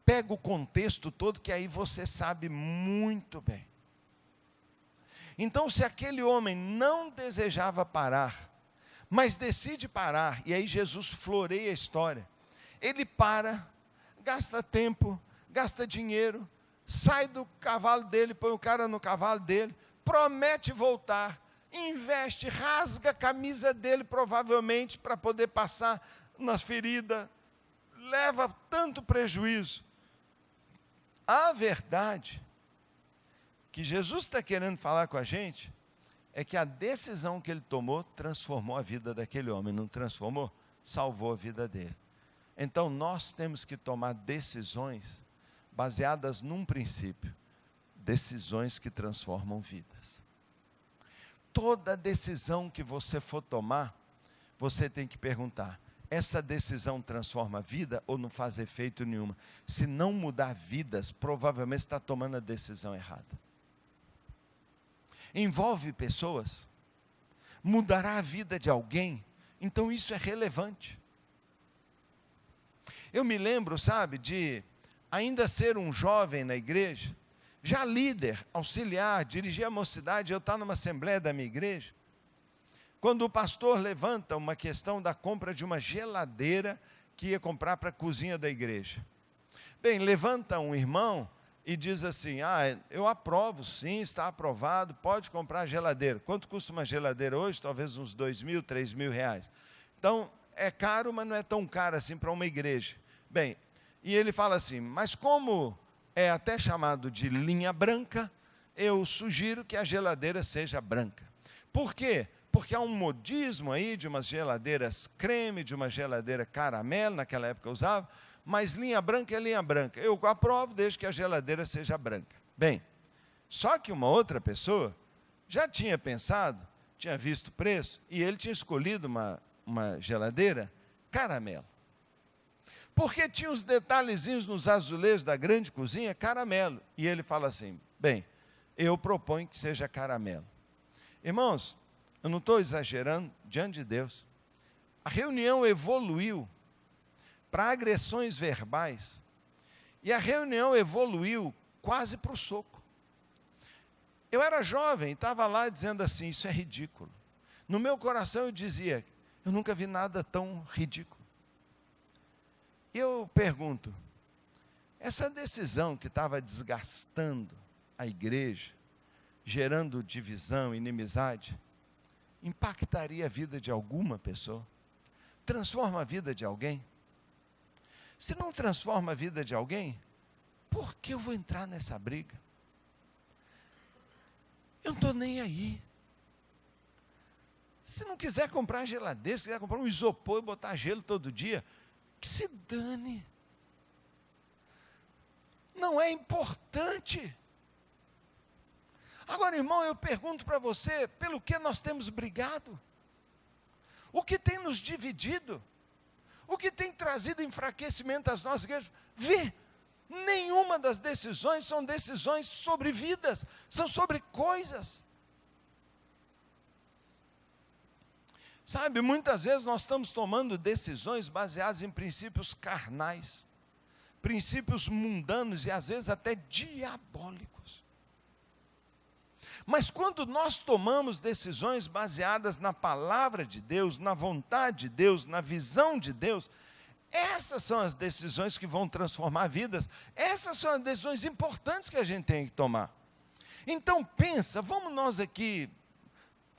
Pega o contexto todo que aí você sabe muito bem. Então, se aquele homem não desejava parar, mas decide parar, e aí Jesus floreia a história, ele para, gasta tempo, gasta dinheiro, sai do cavalo dele, põe o cara no cavalo dele, promete voltar, investe, rasga a camisa dele provavelmente para poder passar nas feridas, leva tanto prejuízo. A verdade que Jesus está querendo falar com a gente é que a decisão que ele tomou transformou a vida daquele homem, não transformou? Salvou a vida dele. Então nós temos que tomar decisões baseadas num princípio, decisões que transformam vidas. Toda decisão que você for tomar, você tem que perguntar, essa decisão transforma a vida ou não faz efeito nenhuma? Se não mudar vidas, provavelmente está tomando a decisão errada. Envolve pessoas, mudará a vida de alguém, Então isso é relevante. Eu me lembro, sabe, de ainda ser um jovem na igreja, já líder, auxiliar, dirigir a mocidade, eu estar numa assembleia da minha igreja, quando o pastor levanta uma questão da compra de uma geladeira que ia comprar para a cozinha da igreja. Bem, levanta um irmão e diz assim, eu aprovo sim, está aprovado, pode comprar a geladeira. Quanto custa uma geladeira hoje? Talvez uns 2.000, 3.000 reais. Então, é caro, mas não é tão caro assim para uma igreja. Bem, e ele fala assim, mas como é até chamado de linha branca, eu sugiro que a geladeira seja branca. Por quê? Porque há um modismo aí de umas geladeiras creme, de uma geladeira caramelo, naquela época eu usava, mas linha branca é linha branca. Eu aprovo desde que a geladeira seja branca. Bem, só que uma outra pessoa já tinha pensado, tinha visto o preço, e ele tinha escolhido uma geladeira caramelo. Porque tinha os detalhezinhos nos azulejos da grande cozinha, caramelo. E ele fala assim, bem, eu proponho que seja caramelo. Irmãos, eu não estou exagerando diante de Deus. A reunião evoluiu para agressões verbais. E a reunião evoluiu quase para o soco. Eu era jovem, estava lá dizendo assim, isso é ridículo. No meu coração eu dizia, eu nunca vi nada tão ridículo. E eu pergunto, essa decisão que estava desgastando a igreja, gerando divisão, inimizade, impactaria a vida de alguma pessoa? Transforma a vida de alguém? Se não transforma a vida de alguém, por que eu vou entrar nessa briga? Eu não estou nem aí. Se não quiser comprar geladeira, se quiser comprar um isopor e botar gelo todo dia, que se dane. Não é importante. Agora, irmão, eu pergunto para você, pelo que nós temos brigado? O que tem nos dividido? O que tem trazido enfraquecimento às nossas igrejas? Vê, nenhuma das decisões são decisões sobre vidas, são sobre coisas. Sabe, muitas vezes nós estamos tomando decisões baseadas em princípios carnais, princípios mundanos e às vezes até diabólicos. Mas quando nós tomamos decisões baseadas na palavra de Deus, na vontade de Deus, na visão de Deus, essas são as decisões que vão transformar vidas, essas são as decisões importantes que a gente tem que tomar. Então pensa, vamos nós aqui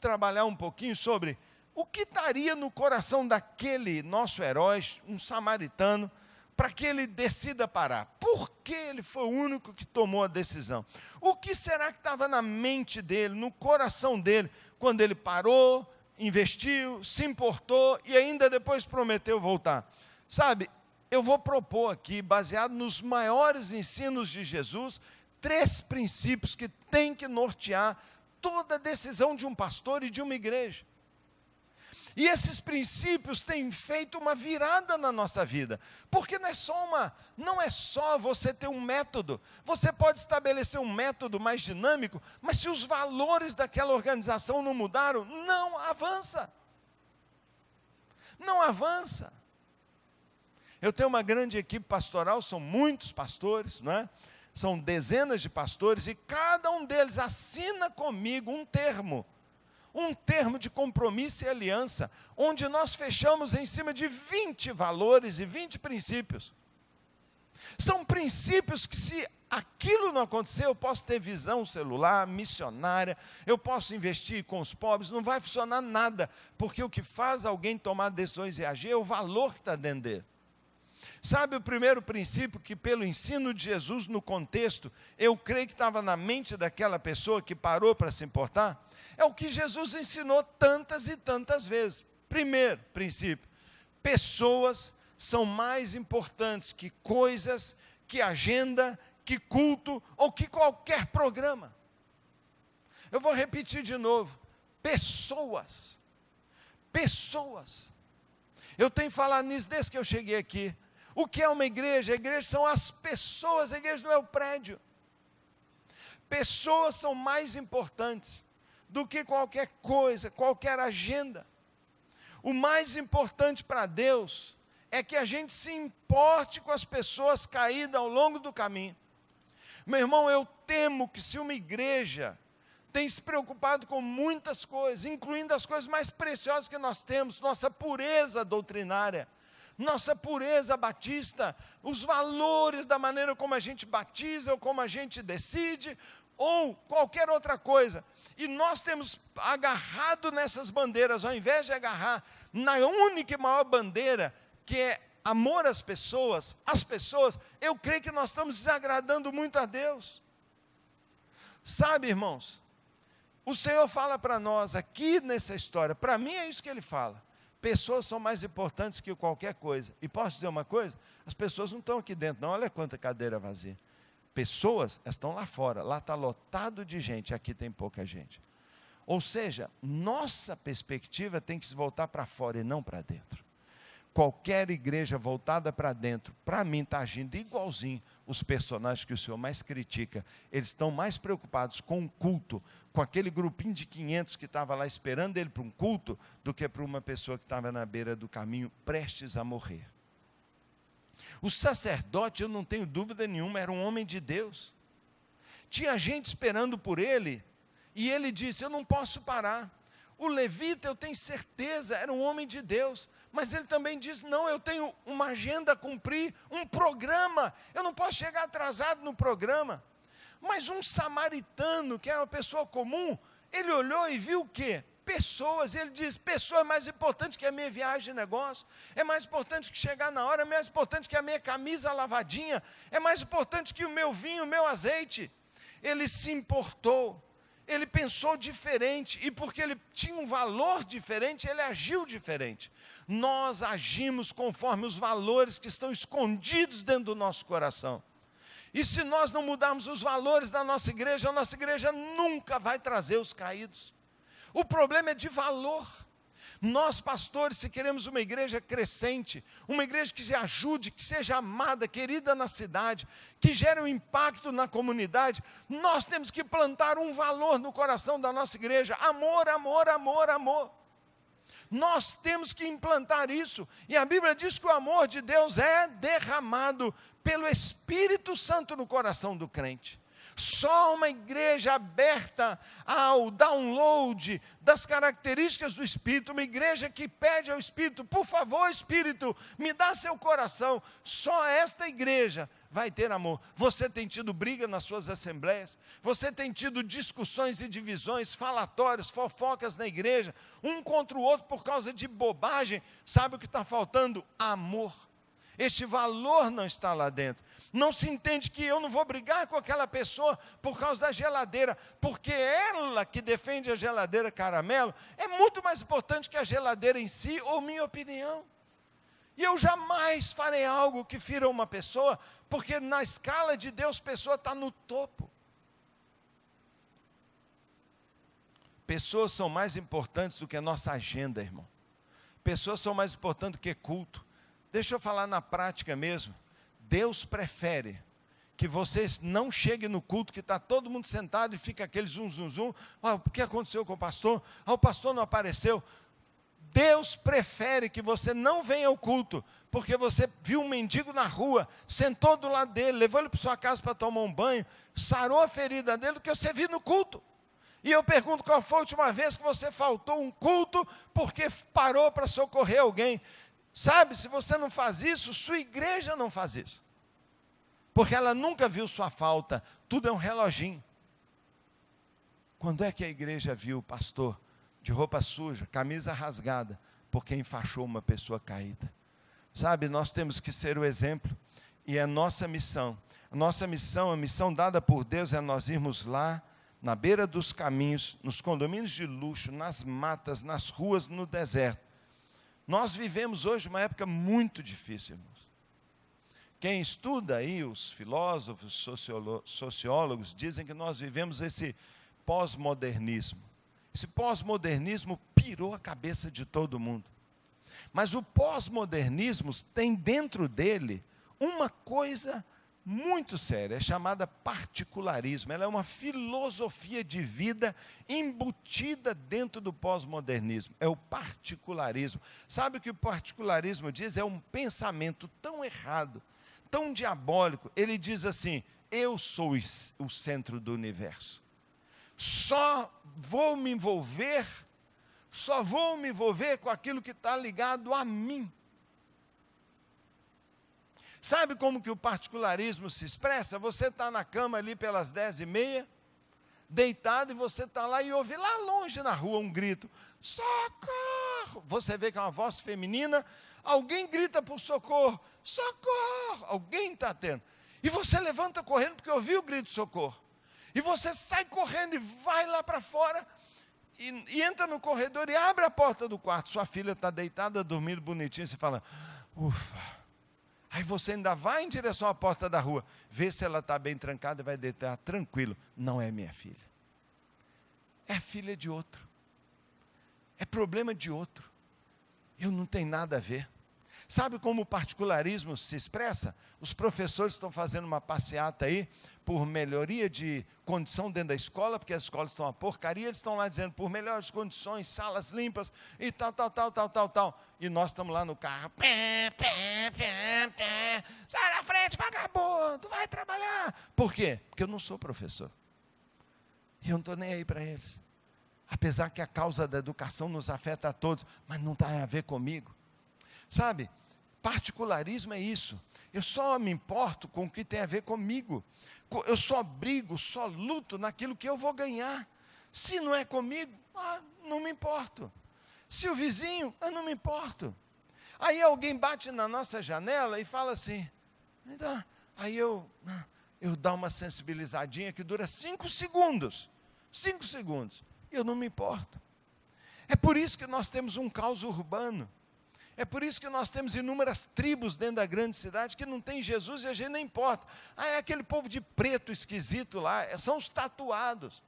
trabalhar um pouquinho sobre o que estaria no coração daquele nosso herói, um samaritano, para que ele decida parar. Por que ele foi o único que tomou a decisão? O que será que estava na mente dele, no coração dele, quando ele parou, investiu, se importou e ainda depois prometeu voltar? Sabe, eu vou propor aqui, baseado nos maiores ensinos de Jesus, 3 princípios que têm que nortear toda a decisão de um pastor e de uma igreja. E esses princípios têm feito uma virada na nossa vida, porque não é só você ter um método, você pode estabelecer um método mais dinâmico, mas se os valores daquela organização não mudaram, não avança. Não avança. Eu tenho uma grande equipe pastoral, são muitos pastores, não é? São dezenas de pastores, e cada um deles assina comigo um termo de compromisso e aliança, onde nós fechamos em cima de 20 valores e 20 princípios. São princípios que, se aquilo não acontecer, eu posso ter visão celular, missionária, eu posso investir com os pobres, não vai funcionar nada, porque o que faz alguém tomar decisões e agir é o valor que está dentro dele. Sabe o primeiro princípio que, pelo ensino de Jesus no contexto, eu creio que estava na mente daquela pessoa que parou para se importar? É o que Jesus ensinou tantas e tantas vezes. Primeiro princípio: pessoas são mais importantes que coisas, que agenda, que culto ou que qualquer programa. Eu vou repetir de novo: pessoas. Pessoas. Eu tenho falado nisso desde que eu cheguei aqui. O que é uma igreja? A igreja são as pessoas, a igreja não é o prédio. Pessoas são mais importantes do que qualquer coisa, qualquer agenda. O mais importante para Deus é que a gente se importe com as pessoas caídas ao longo do caminho. Meu irmão, eu temo que se uma igreja tem se preocupado com muitas coisas, incluindo as coisas mais preciosas que nós temos, nossa pureza doutrinária, nossa pureza batista, os valores da maneira como a gente batiza, ou como a gente decide, ou qualquer outra coisa, e nós temos agarrado nessas bandeiras, ao invés de agarrar na única e maior bandeira, que é amor às pessoas, eu creio que nós estamos desagradando muito a Deus. Sabe, irmãos, o Senhor fala para nós aqui nessa história, para mim é isso que Ele fala, pessoas são mais importantes que qualquer coisa. E posso dizer uma coisa? As pessoas não estão aqui dentro, não. Olha quanta cadeira vazia. Pessoas estão lá fora. Lá está lotado de gente, aqui tem pouca gente. Ou seja, nossa perspectiva tem que se voltar para fora e não para dentro. Qualquer igreja voltada para dentro, para mim está agindo igualzinho os personagens que o Senhor mais critica. Eles estão mais preocupados com o culto, com aquele grupinho de 500 que estava lá esperando ele para um culto, do que para uma pessoa que estava na beira do caminho, prestes a morrer. O sacerdote, eu não tenho dúvida nenhuma, era um homem de Deus. Tinha gente esperando por ele, e ele disse, eu não posso parar. O levita, eu tenho certeza, era um homem de Deus, mas ele também disse, não, eu tenho uma agenda a cumprir, um programa, eu não posso chegar atrasado no programa. Mas um samaritano, que é uma pessoa comum, ele olhou e viu o quê? Pessoas, ele diz, pessoa é mais importante que a minha viagem de negócio, é mais importante que chegar na hora, é mais importante que a minha camisa lavadinha, é mais importante que o meu vinho, o meu azeite. Ele se importou. Ele pensou diferente, e porque ele tinha um valor diferente, ele agiu diferente. Nós agimos conforme os valores que estão escondidos dentro do nosso coração. E se nós não mudarmos os valores da nossa igreja, a nossa igreja nunca vai trazer os caídos. O problema é de valor. Nós, pastores, se queremos uma igreja crescente, uma igreja que se ajude, que seja amada, querida na cidade, que gere um impacto na comunidade, nós temos que plantar um valor no coração da nossa igreja: amor, amor, amor, amor. Nós temos que implantar isso, e a Bíblia diz que o amor de Deus é derramado pelo Espírito Santo no coração do crente. Só uma igreja aberta ao download das características do Espírito, uma igreja que pede ao Espírito, por favor, Espírito, me dá seu coração, só esta igreja vai ter amor. Você tem tido briga nas suas assembleias? Você tem tido discussões e divisões, falatórios, fofocas na igreja, um contra o outro por causa de bobagem? Sabe o que está faltando? Amor. Este valor não está lá dentro. Não se entende que eu não vou brigar com aquela pessoa por causa da geladeira, porque ela que defende a geladeira caramelo é muito mais importante que a geladeira em si, ou minha opinião. E eu jamais farei algo que fira uma pessoa, porque na escala de Deus, a pessoa está no topo. Pessoas são mais importantes do que a nossa agenda, irmão. Pessoas são mais importantes do que culto. Deixa eu falar na prática mesmo. Deus prefere que vocês não cheguem no culto, que está todo mundo sentado e fica aquele zum, zum, zum. O que aconteceu com o pastor? O pastor não apareceu. Deus prefere que você não venha ao culto, porque você viu um mendigo na rua, sentou do lado dele, levou ele para sua casa para tomar um banho, sarou a ferida dele, do que você viu no culto. E eu pergunto, qual foi a última vez que você faltou um culto, porque parou para socorrer alguém? Sabe, se você não faz isso, sua igreja não faz isso. Porque ela nunca viu sua falta, tudo é um reloginho. Quando é que a igreja viu o pastor de roupa suja, camisa rasgada, porque enfaixou uma pessoa caída? Sabe, nós temos que ser o exemplo, e é a nossa missão, a missão dada por Deus é nós irmos lá, na beira dos caminhos, nos condomínios de luxo, nas matas, nas ruas, no deserto. Nós vivemos hoje uma época muito difícil, irmãos. Quem estuda aí, os filósofos, sociólogos, dizem que nós vivemos esse pós-modernismo. Esse pós-modernismo pirou a cabeça de todo mundo. Mas o pós-modernismo tem dentro dele uma coisa muito séria, é chamada particularismo. Ela é uma filosofia de vida embutida dentro do pós-modernismo. É o particularismo. Sabe o que o particularismo diz? É um pensamento tão errado, tão diabólico. Ele diz assim: eu sou o centro do universo. Só vou me envolver com aquilo que está ligado a mim. Sabe como que o particularismo se expressa? Você está na cama ali pelas 10h30, deitado, e você está lá e ouve lá longe na rua um grito: socorro! Você vê que é uma voz feminina, alguém grita por socorro: socorro! Alguém está tendo. E você levanta correndo porque ouviu o grito de socorro. E você sai correndo e vai lá para fora, e entra no corredor e abre a porta do quarto. Sua filha está deitada, dormindo bonitinha, você fala: ufa. Aí você ainda vai em direção à porta da rua, vê se ela está bem trancada e vai deitar tranquilo. Não é minha filha. É a filha de outro. É problema de outro. Eu não tenho nada a ver. Sabe como o particularismo se expressa? Os professores estão fazendo uma passeata aí por melhoria de condição dentro da escola, porque as escolas estão uma porcaria. Eles estão lá dizendo: por melhores condições, salas limpas e tal. E nós estamos lá no carro: sai da frente, vagabundo, vai trabalhar. Por quê? Porque eu não sou professor. Eu não estou nem aí para eles. Apesar que a causa da educação nos afeta a todos, mas não tem a ver comigo. Sabe, particularismo é isso. Eu só me importo com o que tem a ver comigo. Eu só brigo, só luto naquilo que eu vou ganhar. Se não é comigo, não me importo. Se o vizinho, eu não me importo. Aí alguém bate na nossa janela e fala assim, então, aí eu dou uma sensibilizadinha que dura 5 segundos. 5 segundos. E eu não me importo. É por isso que nós temos um caos urbano. É por isso que nós temos inúmeras tribos dentro da grande cidade que não tem Jesus e a gente não importa. É aquele povo de preto esquisito lá, são os tatuados.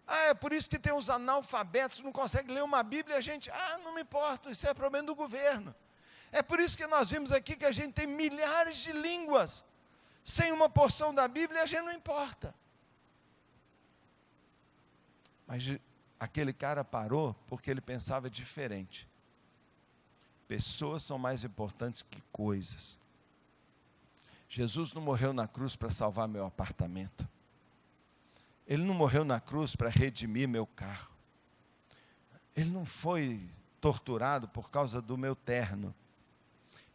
É por isso que tem os analfabetos, não conseguem ler uma Bíblia e a gente, não me importa, isso é problema do governo. É por isso que nós vimos aqui que a gente tem milhares de línguas, sem uma porção da Bíblia, a gente não importa. Mas aquele cara parou porque ele pensava diferente. Pessoas são mais importantes que coisas. Jesus não morreu na cruz para salvar meu apartamento. Ele não morreu na cruz para redimir meu carro. Ele não foi torturado por causa do meu terno.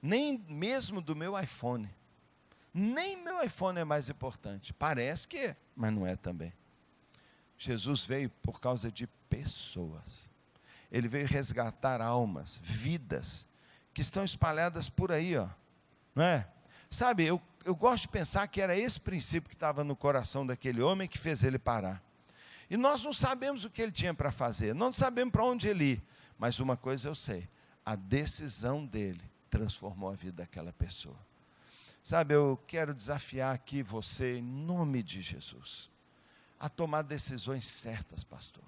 Nem mesmo do meu iPhone. Nem meu iPhone é mais importante. Parece que é, mas não é também. Jesus veio por causa de pessoas. Ele veio resgatar almas, vidas, que estão espalhadas por aí, não é? Sabe, eu gosto de pensar que era esse princípio que estava no coração daquele homem que fez ele parar. E nós não sabemos o que ele tinha para fazer, não sabemos para onde ele ir, mas uma coisa eu sei, a decisão dele transformou a vida daquela pessoa. Sabe, eu quero desafiar aqui você, em nome de Jesus, a tomar decisões certas, pastor.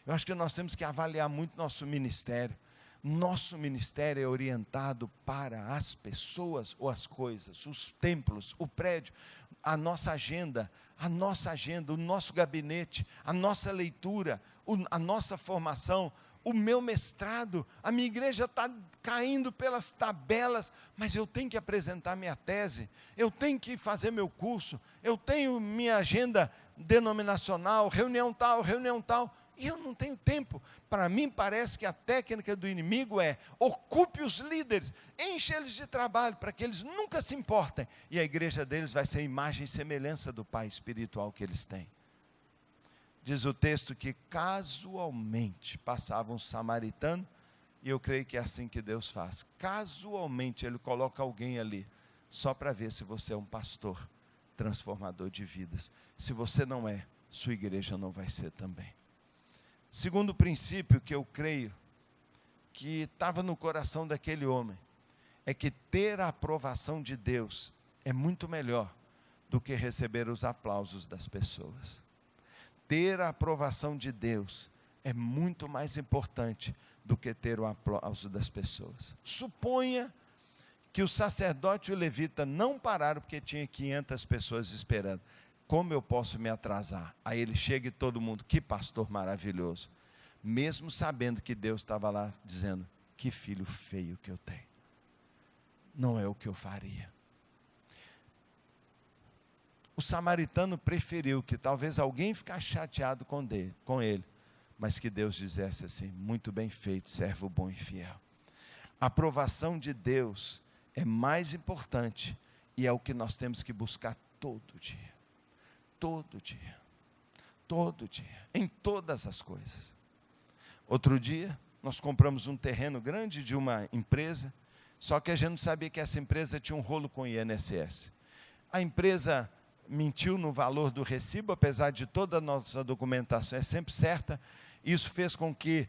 Eu acho que nós temos que avaliar muito nosso ministério. Nosso ministério é orientado para as pessoas ou as coisas, os templos, o prédio, a nossa agenda, o nosso gabinete, a nossa leitura, a nossa formação, o meu mestrado. A minha igreja está caindo pelas tabelas, mas eu tenho que apresentar minha tese, eu tenho que fazer meu curso, eu tenho minha agenda denominacional, reunião tal, e eu não tenho tempo. Para mim parece que a técnica do inimigo é: ocupe os líderes, enche eles de trabalho, para que eles nunca se importem, e a igreja deles vai ser a imagem e semelhança do Pai espiritual que eles têm. Diz o texto que casualmente passava um samaritano, e eu creio que é assim que Deus faz. Casualmente Ele coloca alguém ali, só para ver se você é um pastor transformador de vidas. Se você não é, sua igreja não vai ser também. Segundo princípio que eu creio que estava no coração daquele homem, é que ter a aprovação de Deus é muito melhor do que receber os aplausos das pessoas. Ter a aprovação de Deus é muito mais importante do que ter o aplauso das pessoas. Suponha que o sacerdote e o levita não pararam porque tinha 500 pessoas esperando. Como eu posso me atrasar? Aí ele chega e todo mundo, que pastor maravilhoso. Mesmo sabendo que Deus estava lá dizendo, que filho feio que eu tenho. Não é o que eu faria. O samaritano preferiu que talvez alguém ficasse chateado com ele, mas que Deus dissesse assim, muito bem feito, servo bom e fiel. A aprovação de Deus é mais importante e é o que nós temos que buscar todo dia. Todo dia. Todo dia. Em todas as coisas. Outro dia, nós compramos um terreno grande de uma empresa, só que a gente não sabia que essa empresa tinha um rolo com o INSS. A empresa mentiu no valor do recibo, apesar de toda a nossa documentação é sempre certa. Isso fez com que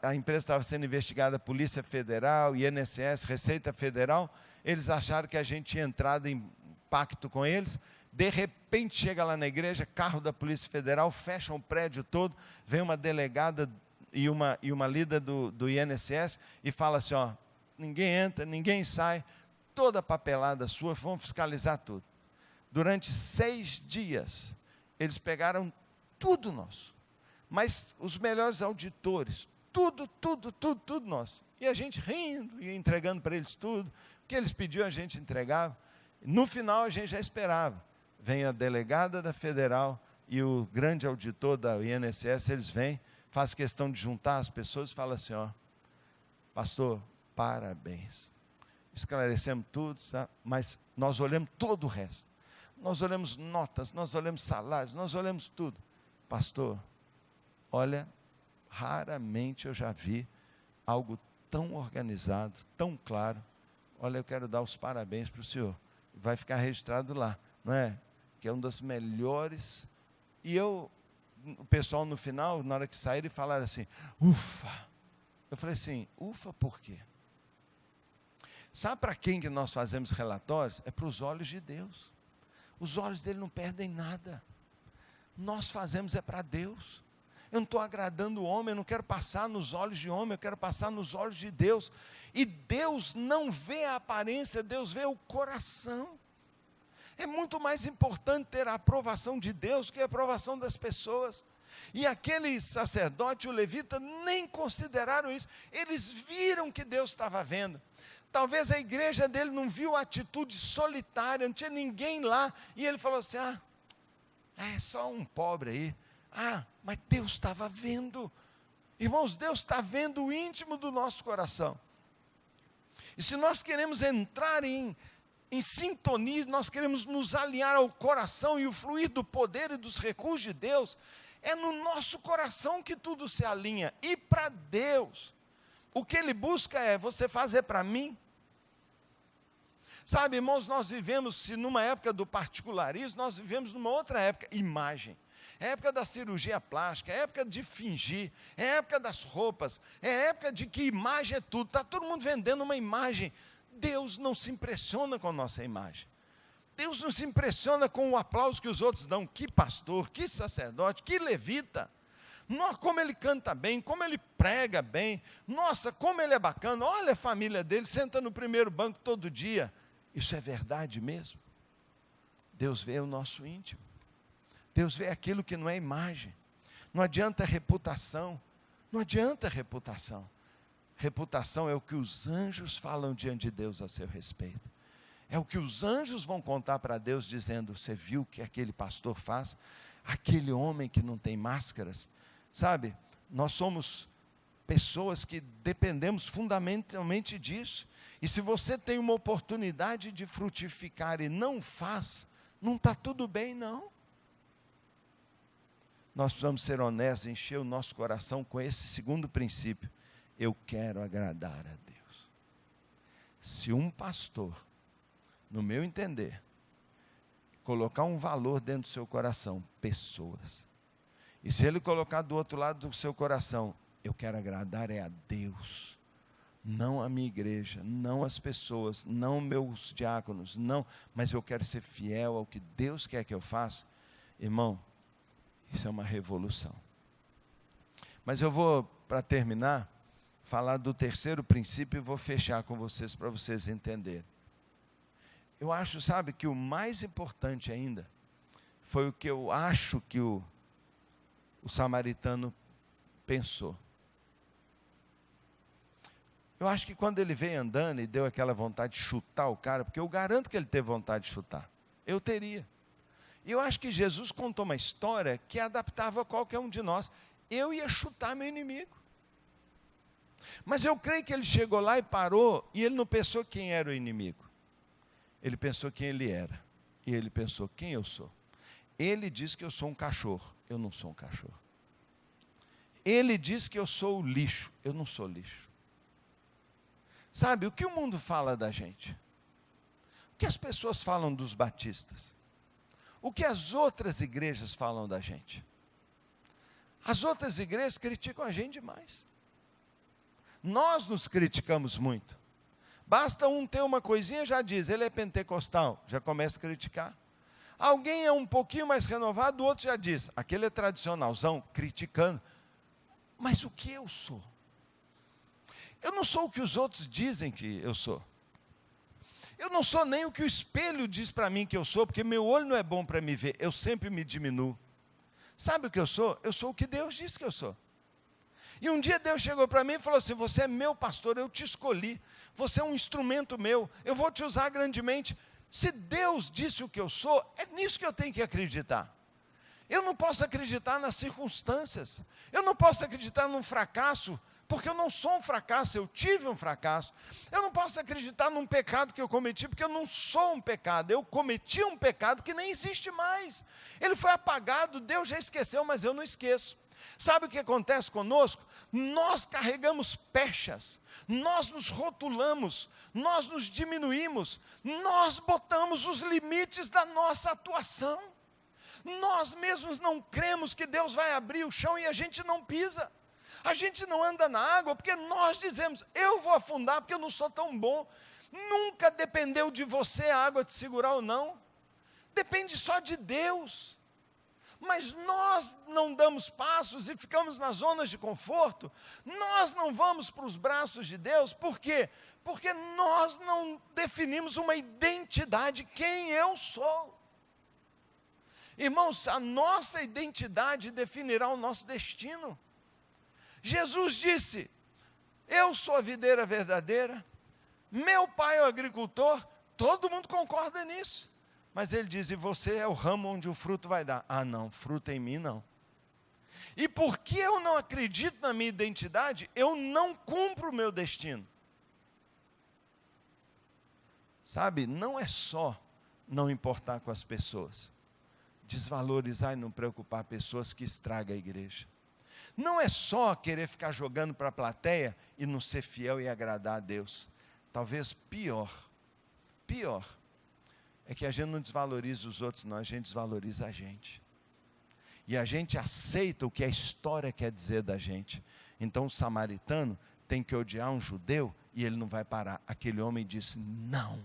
a empresa estava sendo investigada, Polícia Federal, INSS, Receita Federal. Eles acharam que a gente tinha entrado em pacto com eles. De repente chega lá na igreja, carro da Polícia Federal, fecham o prédio todo, vem uma delegada e uma líder do INSS e fala assim, ó, ninguém entra, ninguém sai, toda a papelada sua, vão fiscalizar tudo. Durante 6 dias, eles pegaram tudo nosso, mas os melhores auditores, tudo nosso. E a gente rindo e entregando para eles tudo, o que eles pediam a gente entregava. No final a gente já esperava. Vem a delegada da Federal e o grande auditor da INSS, eles vêm, faz questão de juntar as pessoas e fala assim, ó, pastor, parabéns. Esclarecemos tudo, tá? Mas nós olhamos todo o resto. Nós olhamos notas, nós olhamos salários, nós olhamos tudo. Pastor, olha, raramente eu já vi algo tão organizado, tão claro. Olha, eu quero dar os parabéns para o senhor. Vai ficar registrado lá, não é? Que é um dos melhores. E o pessoal no final, na hora que saíram, falaram assim, ufa. Eu falei assim, ufa por quê? Sabe para quem que nós fazemos relatórios? É para os olhos de Deus. Os olhos dele não perdem nada. Nós fazemos é para Deus. Eu não estou agradando o homem, eu não quero passar nos olhos de homem, eu quero passar nos olhos de Deus. E Deus não vê a aparência, Deus vê o coração. É muito mais importante ter a aprovação de Deus que a aprovação das pessoas. E aquele sacerdote e o levita nem consideraram isso. Eles viram que Deus estava vendo. Talvez a igreja dele não viu a atitude solitária, não tinha ninguém lá. E ele falou assim, é só um pobre aí. Mas Deus estava vendo. Irmãos, Deus está vendo o íntimo do nosso coração. E se nós queremos entrar em sintonia, nós queremos nos alinhar ao coração e o fluir do poder e dos recursos de Deus, é no nosso coração que tudo se alinha. E para Deus, o que Ele busca é, você fazer para mim? Sabe, irmãos, nós vivemos, se numa época do particularismo, nós vivemos numa outra época, imagem. É época da cirurgia plástica, é época de fingir, é época das roupas, é época de que imagem é tudo. Está todo mundo vendendo uma imagem. Deus não se impressiona com a nossa imagem. Deus não se impressiona com o aplauso que os outros dão. Que pastor, que sacerdote, que levita. Nossa, como ele canta bem, como ele prega bem. Nossa, como ele é bacana. Olha a família dele, senta no primeiro banco todo dia. Isso é verdade mesmo? Deus vê o nosso íntimo. Deus vê aquilo que não é imagem. Não adianta reputação. Não adianta reputação. Reputação é o que os anjos falam diante de Deus a seu respeito. É o que os anjos vão contar para Deus dizendo, você viu o que aquele pastor faz? Aquele homem que não tem máscaras. Sabe, nós somos pessoas que dependemos fundamentalmente disso. E se você tem uma oportunidade de frutificar e não faz, não está tudo bem não. Nós precisamos ser honestos, encher o nosso coração com esse segundo princípio. Eu quero agradar a Deus. Se um pastor, no meu entender, colocar um valor dentro do seu coração, pessoas, e se ele colocar do outro lado do seu coração, eu quero agradar é a Deus, não a minha igreja, não as pessoas, não meus diáconos, não, mas eu quero ser fiel ao que Deus quer que eu faça, irmão, isso é uma revolução. Mas eu vou, para terminar, falar do terceiro princípio e vou fechar com vocês para vocês entenderem. Eu acho, sabe, que o mais importante ainda foi o que eu acho que o samaritano pensou. Eu acho que quando ele veio andando e deu aquela vontade de chutar o cara, porque eu garanto que ele teve vontade de chutar, eu teria. E eu acho que Jesus contou uma história que adaptava a qualquer um de nós. Eu ia chutar meu inimigo. Mas eu creio que ele chegou lá e parou, e ele não pensou quem era o inimigo. Ele pensou quem ele era. E ele pensou quem eu sou. Ele diz que eu sou um cachorro. Eu não sou um cachorro. Ele diz que eu sou o lixo. Eu não sou lixo. Sabe, o que o mundo fala da gente? O que as pessoas falam dos batistas? O que as outras igrejas falam da gente? As outras igrejas criticam a gente demais. Nós nos criticamos muito. Basta um ter uma coisinha, já diz, ele é pentecostal, já começa a criticar. Alguém é um pouquinho mais renovado, o outro já diz, aquele é tradicionalzão, criticando. Mas o que eu sou? Eu não sou o que os outros dizem que eu sou. Eu não sou nem o que o espelho diz para mim que eu sou, porque meu olho não é bom para me ver, eu sempre me diminuo. Sabe o que eu sou? Eu sou o que Deus diz que eu sou. E um dia Deus chegou para mim e falou assim, você é meu pastor, eu te escolhi, você é um instrumento meu, eu vou te usar grandemente. Se Deus disse o que eu sou, é nisso que eu tenho que acreditar. Eu não posso acreditar nas circunstâncias, eu não posso acreditar num fracasso, porque eu não sou um fracasso, eu tive um fracasso. Eu não posso acreditar num pecado que eu cometi, porque eu não sou um pecado. Eu cometi um pecado que nem existe mais. Ele foi apagado, Deus já esqueceu, mas eu não esqueço. Sabe o que acontece conosco? Nós carregamos pechas, nós nos rotulamos, nós nos diminuímos, nós botamos os limites da nossa atuação. Nós mesmos não cremos que Deus vai abrir o chão e a gente não pisa. A gente não anda na água porque nós dizemos, eu vou afundar porque eu não sou tão bom. Nunca dependeu de você a água te segurar ou não. Depende só de Deus. Mas nós não damos passos e ficamos nas zonas de conforto. Nós não vamos para os braços de Deus. Por quê? Porque nós não definimos uma identidade, quem eu sou. Irmãos, a nossa identidade definirá o nosso destino. Jesus disse, eu sou a videira verdadeira, meu pai é o agricultor, todo mundo concorda nisso. Mas ele diz, e você é o ramo onde o fruto vai dar. Ah não, fruto em mim não. E porque eu não acredito na minha identidade, eu não cumpro o meu destino. Sabe, não é só não importar com as pessoas, desvalorizar e não preocupar pessoas que estragam a igreja. Não é só querer ficar jogando para a plateia e não ser fiel e agradar a Deus. Talvez pior é que a gente não desvaloriza os outros, não, a gente desvaloriza a gente. E a gente aceita o que a história quer dizer da gente. Então o samaritano tem que odiar um judeu e ele não vai parar. Aquele homem disse, não,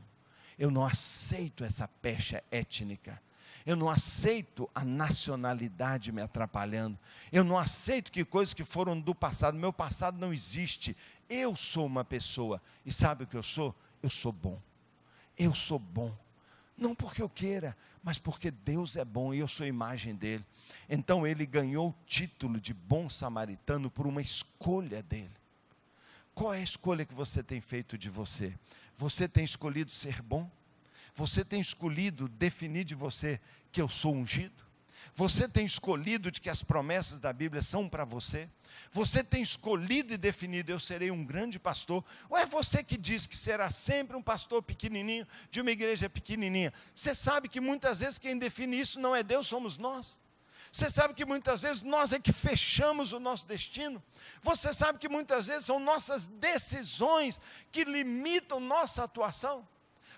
eu não aceito essa pecha étnica. Eu não aceito a nacionalidade me atrapalhando. Eu não aceito que coisas que foram do passado, meu passado não existe. Eu sou uma pessoa. E sabe o que eu sou? Eu sou bom. Eu sou bom. Não porque eu queira, mas porque Deus é bom e eu sou imagem dele. Então ele ganhou o título de bom samaritano por uma escolha dele. Qual é a escolha que você tem feito de você? Você tem escolhido ser bom? Você tem escolhido definir de você que eu sou ungido? Você tem escolhido de que as promessas da Bíblia são para você? Você tem escolhido e definido, eu serei um grande pastor? Ou é você que diz que será sempre um pastor pequenininho, de uma igreja pequenininha? Você sabe que muitas vezes quem define isso não é Deus, somos nós. Você sabe que muitas vezes nós é que fechamos o nosso destino. Você sabe que muitas vezes são nossas decisões que limitam nossa atuação.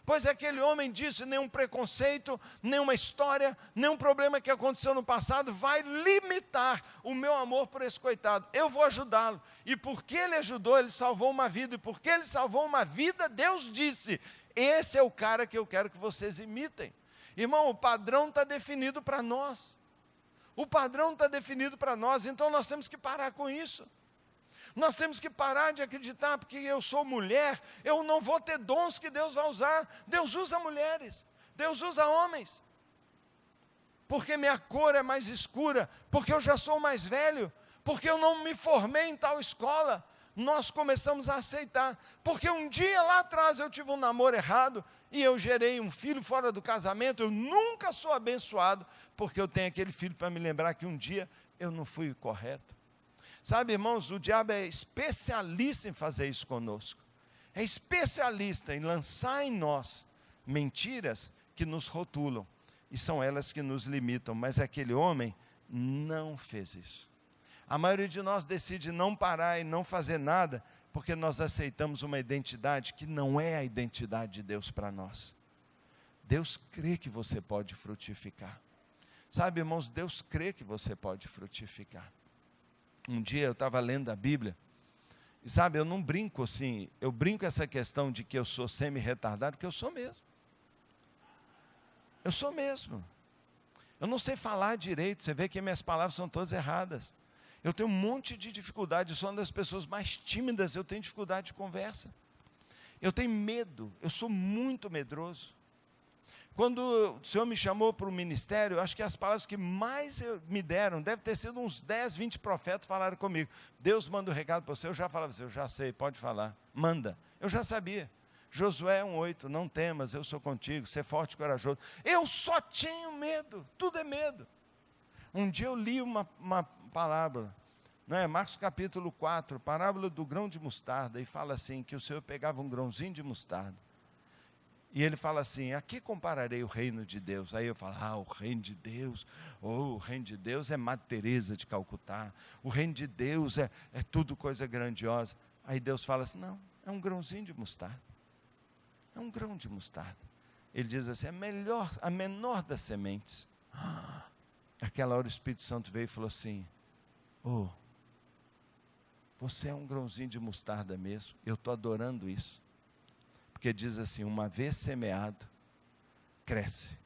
Pois aquele homem disse, nenhum preconceito, nenhuma história, nenhum problema que aconteceu no passado vai limitar o meu amor por esse coitado. Eu vou ajudá-lo. E porque ele ajudou, ele salvou uma vida. E porque ele salvou uma vida, Deus disse, esse é o cara que eu quero que vocês imitem. Irmão, o padrão está definido para nós. O padrão está definido para nós, então nós temos que parar com isso. Nós temos que parar de acreditar, porque eu sou mulher, eu não vou ter dons que Deus vai usar. Deus usa mulheres, Deus usa homens. Porque minha cor é mais escura, porque eu já sou mais velho, porque eu não me formei em tal escola. Nós começamos a aceitar, porque um dia lá atrás eu tive um namoro errado, e eu gerei um filho fora do casamento. Eu nunca sou abençoado, porque eu tenho aquele filho para me lembrar que um dia eu não fui correto. Sabe, irmãos, o diabo é especialista em fazer isso conosco. É especialista em lançar em nós mentiras que nos rotulam. E são elas que nos limitam. Mas aquele homem não fez isso. A maioria de nós decide não parar e não fazer nada, porque nós aceitamos uma identidade que não é a identidade de Deus para nós. Deus crê que você pode frutificar. Sabe, irmãos, Deus crê que você pode frutificar. Um dia eu estava lendo a Bíblia, e sabe, eu não brinco assim, eu brinco essa questão de que eu sou semi-retardado, porque eu sou mesmo. Eu sou mesmo. Eu não sei falar direito, você vê que minhas palavras são todas erradas. Eu tenho um monte de dificuldade, eu sou uma das pessoas mais tímidas, eu tenho dificuldade de conversa. Eu tenho medo, eu sou muito medroso. Quando o Senhor me chamou para o ministério, acho que as palavras que mais me deram, deve ter sido uns 10, 20 profetas falaram comigo. Deus manda um recado para você, eu já falava assim, eu já sei, pode falar, manda. Eu já sabia. Josué 1,8, não temas, eu sou contigo, ser forte e corajoso. Eu só tinha medo, tudo é medo. Um dia eu li uma palavra, não é? Marcos capítulo 4, parábola do grão de mostarda, e fala assim, que o Senhor pegava um grãozinho de mostarda, e ele fala assim, a que compararei o reino de Deus? Aí eu falo, o reino de Deus, o reino de Deus é Madre Teresa de Calcutá, o reino de Deus é tudo coisa grandiosa. Aí Deus fala assim, não, é um grãozinho de mostarda, é um grão de mostarda. Ele diz assim, a menor das sementes. Aquela hora o Espírito Santo veio e falou assim, você é um grãozinho de mostarda mesmo, eu estou adorando isso. Porque diz assim, uma vez semeado, cresce,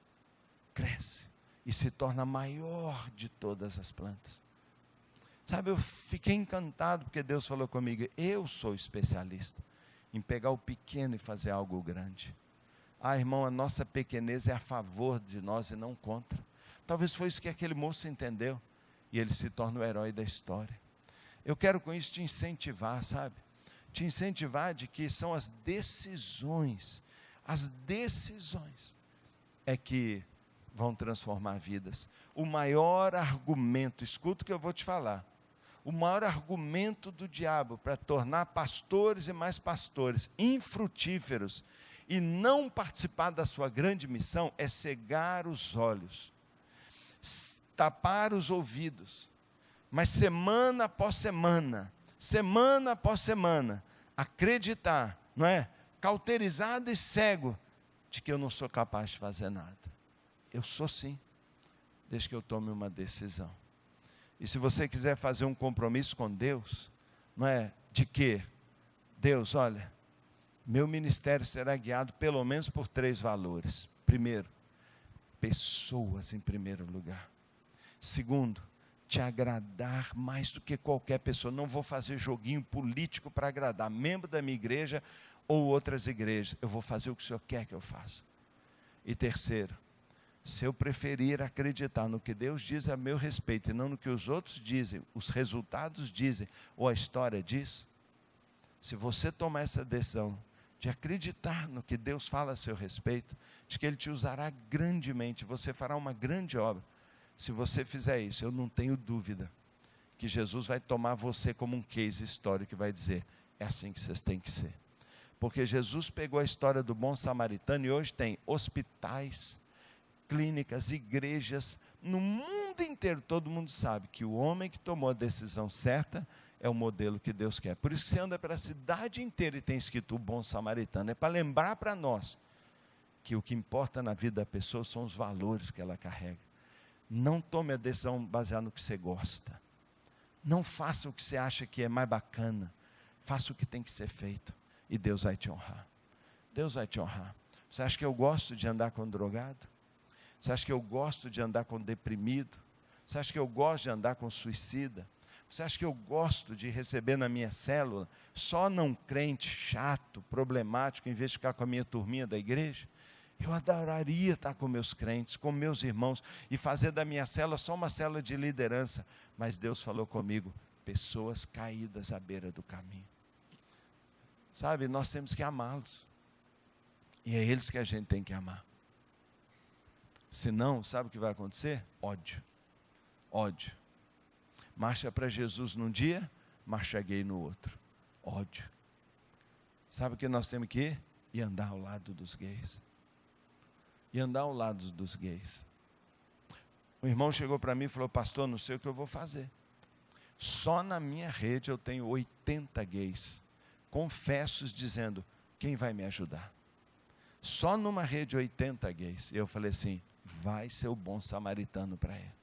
e se torna maior de todas as plantas. Sabe, eu fiquei encantado, porque Deus falou comigo, eu sou especialista em pegar o pequeno e fazer algo grande. Irmão, a nossa pequenez é a favor de nós e não contra. Talvez foi isso que aquele moço entendeu, e ele se torna o herói da história. Eu quero com isso te incentivar, sabe? Te incentivar de que são as decisões é que vão transformar vidas. O maior argumento, escuta o que eu vou te falar, o maior argumento do diabo para tornar pastores e mais pastores infrutíferos e não participar da sua grande missão é cegar os olhos, tapar os ouvidos, mas semana após semana, acreditar, não é? Cauterizado e cego, de que eu não sou capaz de fazer nada. Eu sou sim, desde que eu tome uma decisão. E se você quiser fazer um compromisso com Deus, não é? De que, Deus, olha, meu ministério será guiado pelo menos por 3 valores. Primeiro, pessoas em primeiro lugar. Segundo, te agradar mais do que qualquer pessoa. Não vou fazer joguinho político para agradar membro da minha igreja ou outras igrejas. Eu vou fazer o que o Senhor quer que eu faça. E terceiro, se eu preferir acreditar no que Deus diz a meu respeito e não no que os outros dizem, os resultados dizem ou a história diz, se você tomar essa decisão de acreditar no que Deus fala a seu respeito, de que Ele te usará grandemente, você fará uma grande obra. Se você fizer isso, eu não tenho dúvida que Jesus vai tomar você como um case histórico e vai dizer, é assim que vocês têm que ser. Porque Jesus pegou a história do bom samaritano e hoje tem hospitais, clínicas, igrejas, no mundo inteiro, todo mundo sabe que o homem que tomou a decisão certa é o modelo que Deus quer. Por isso que você anda pela cidade inteira e tem escrito o bom samaritano. É para lembrar para nós que o que importa na vida da pessoa são os valores que ela carrega. Não tome a decisão baseada no que você gosta. Não faça o que você acha que é mais bacana. Faça o que tem que ser feito. E Deus vai te honrar. Deus vai te honrar. Você acha que eu gosto de andar com drogado? Você acha que eu gosto de andar com deprimido? Você acha que eu gosto de andar com suicida? Você acha que eu gosto de receber na minha célula só não crente, chato, problemático, em vez de ficar com a minha turminha da igreja? Eu adoraria estar com meus crentes, com meus irmãos, e fazer da minha célula só uma célula de liderança. Mas Deus falou comigo, pessoas caídas à beira do caminho. Sabe, nós temos que amá-los. E é eles que a gente tem que amar. Senão, sabe o que vai acontecer? Ódio. Ódio. Marcha para Jesus num dia, marcha gay no outro. Ódio. Sabe o que nós temos que ir? E andar ao lado dos gays. E andar ao lado dos gays. Um irmão chegou para mim e falou, pastor, não sei o que eu vou fazer. Só na minha rede eu tenho 80 gays, confessos, dizendo, quem vai me ajudar? Só numa rede 80 gays. E eu falei assim, vai ser o bom samaritano para ele.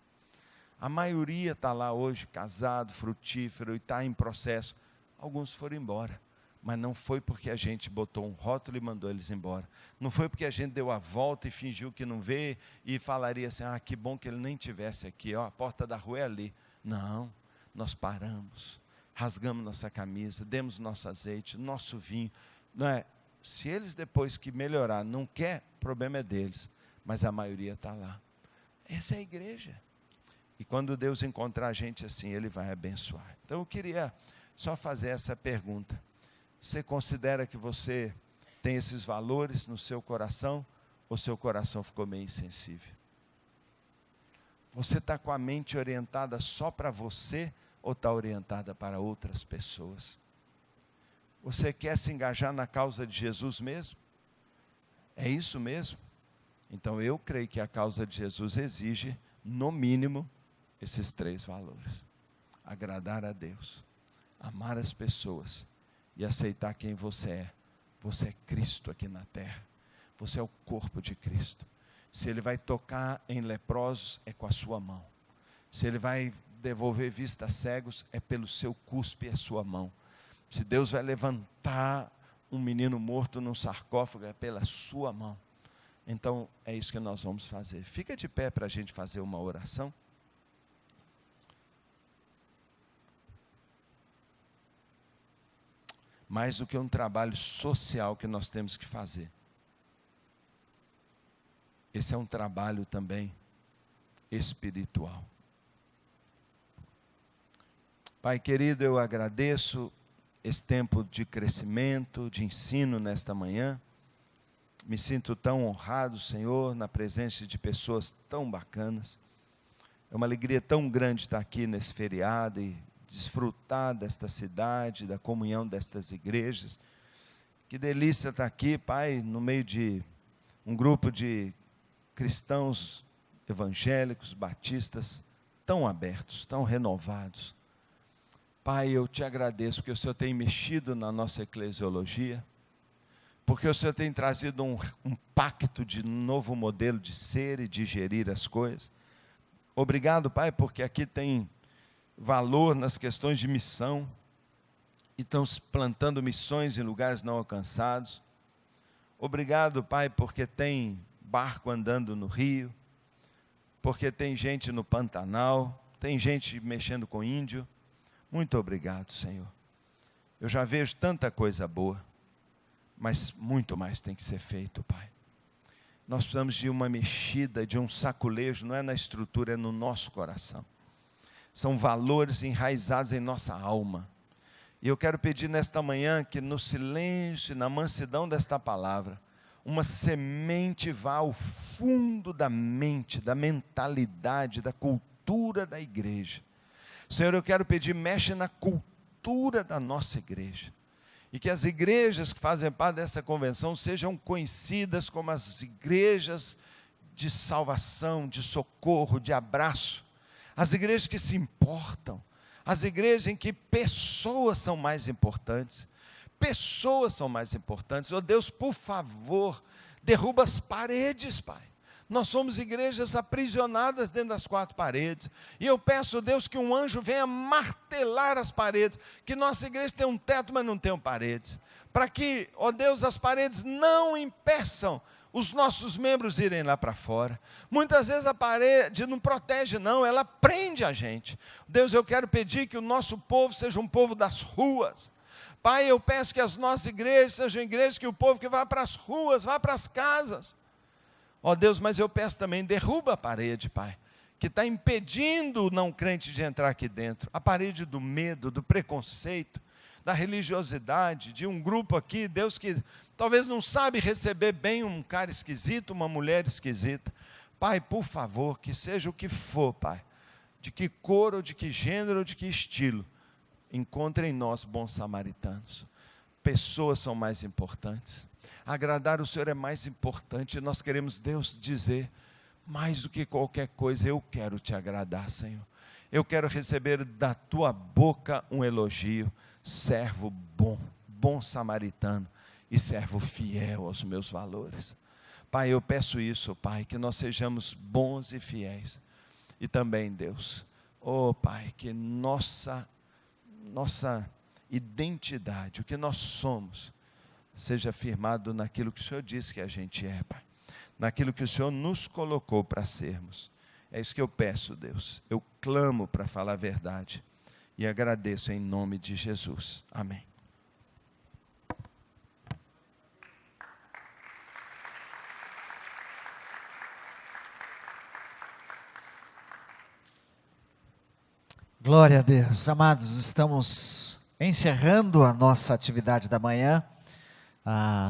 A maioria está lá hoje, casado, frutífero, e está em processo. Alguns foram embora. Mas não foi porque a gente botou um rótulo e mandou eles embora. Não foi porque a gente deu a volta e fingiu que não vê e falaria assim, que bom que ele nem estivesse aqui, a porta da rua é ali. Não, nós paramos, rasgamos nossa camisa, demos nosso azeite, nosso vinho. Não é? Se eles depois que melhorar não quer, o problema é deles. Mas a maioria está lá. Essa é a igreja. E quando Deus encontrar a gente assim, Ele vai abençoar. Então eu queria só fazer essa pergunta. Você considera que você tem esses valores no seu coração? Ou seu coração ficou meio insensível? Você está com a mente orientada só para você? Ou está orientada para outras pessoas? Você quer se engajar na causa de Jesus mesmo? É isso mesmo? Então eu creio que a causa de Jesus exige, no mínimo, esses 3 valores. Agradar a Deus, amar as pessoas e aceitar quem você é. Você é Cristo aqui na terra. Você é o corpo de Cristo. Se Ele vai tocar em leprosos, é com a sua mão. Se Ele vai devolver vista a cegos, é pelo seu cuspe e a sua mão. Se Deus vai levantar um menino morto num sarcófago, é pela sua mão. Então, é isso que nós vamos fazer. Fica de pé para a gente fazer uma oração. Mais do que um trabalho social que nós temos que fazer. Esse é um trabalho também espiritual. Pai querido, eu agradeço esse tempo de crescimento, de ensino nesta manhã. Me sinto tão honrado, Senhor, na presença de pessoas tão bacanas. É uma alegria tão grande estar aqui nesse feriado e desfrutar desta cidade, da comunhão destas igrejas. Que delícia estar aqui, Pai, no meio de um grupo de cristãos evangélicos, batistas, tão abertos, tão renovados. Pai, eu te agradeço porque o Senhor tem mexido na nossa eclesiologia, porque o Senhor tem trazido um pacto de novo modelo de ser e de gerir as coisas. Obrigado, Pai, porque aqui tem valor nas questões de missão, e estão plantando missões em lugares não alcançados. Obrigado, Pai, porque tem barco andando no rio, porque tem gente no Pantanal, tem gente mexendo com índio. Muito obrigado, Senhor. Eu já vejo tanta coisa boa, mas muito mais tem que ser feito, Pai. Nós precisamos de uma mexida, de um saculejo, não é na estrutura, é no nosso coração. São valores enraizados em nossa alma. E eu quero pedir nesta manhã que no silêncio, na mansidão desta palavra, uma semente vá ao fundo da mente, da mentalidade, da cultura da igreja. Senhor, eu quero pedir, mexe na cultura da nossa igreja. E que as igrejas que fazem parte dessa convenção sejam conhecidas como as igrejas de salvação, de socorro, de abraço. As igrejas que se importam. As igrejas em que pessoas são mais importantes. Pessoas são mais importantes. Oh Deus, por favor, derruba as paredes, Pai. Nós somos igrejas aprisionadas dentro das 4 paredes. E eu peço, Deus, que um anjo venha martelar as paredes. Que nossa igreja tem um teto, mas não tem paredes. Para que, ó Deus, as paredes não impeçam os nossos membros irem lá para fora. Muitas vezes a parede não protege não, ela prende a gente. Deus, eu quero pedir que o nosso povo seja um povo das ruas. Pai, eu peço que as nossas igrejas sejam igrejas que o povo que vai para as ruas, vá para as casas. Ó Deus, mas eu peço também, derruba a parede, Pai, que está impedindo o não crente de entrar aqui dentro. A parede do medo, do preconceito, da religiosidade, de um grupo aqui, Deus, que talvez não sabe receber bem um cara esquisito, uma mulher esquisita. Pai, por favor, que seja o que for, Pai, de que cor, ou de que gênero, ou de que estilo, encontre em nós bons samaritanos. Pessoas são mais importantes. Agradar o Senhor é mais importante. Nós queremos, Deus, dizer, mais do que qualquer coisa, eu quero te agradar, Senhor. Eu quero receber da tua boca um elogio. Servo bom, bom samaritano e servo fiel aos meus valores. Pai, eu peço isso, Pai, que nós sejamos bons e fiéis. E também, Deus, Pai, que nossa identidade, o que nós somos, seja firmado naquilo que o Senhor disse que a gente é, Pai. Naquilo que o Senhor nos colocou para sermos. É isso que eu peço, Deus. Eu clamo para falar a verdade. E agradeço em nome de Jesus. Amém. Glória a Deus. Amados, estamos encerrando a nossa atividade da manhã.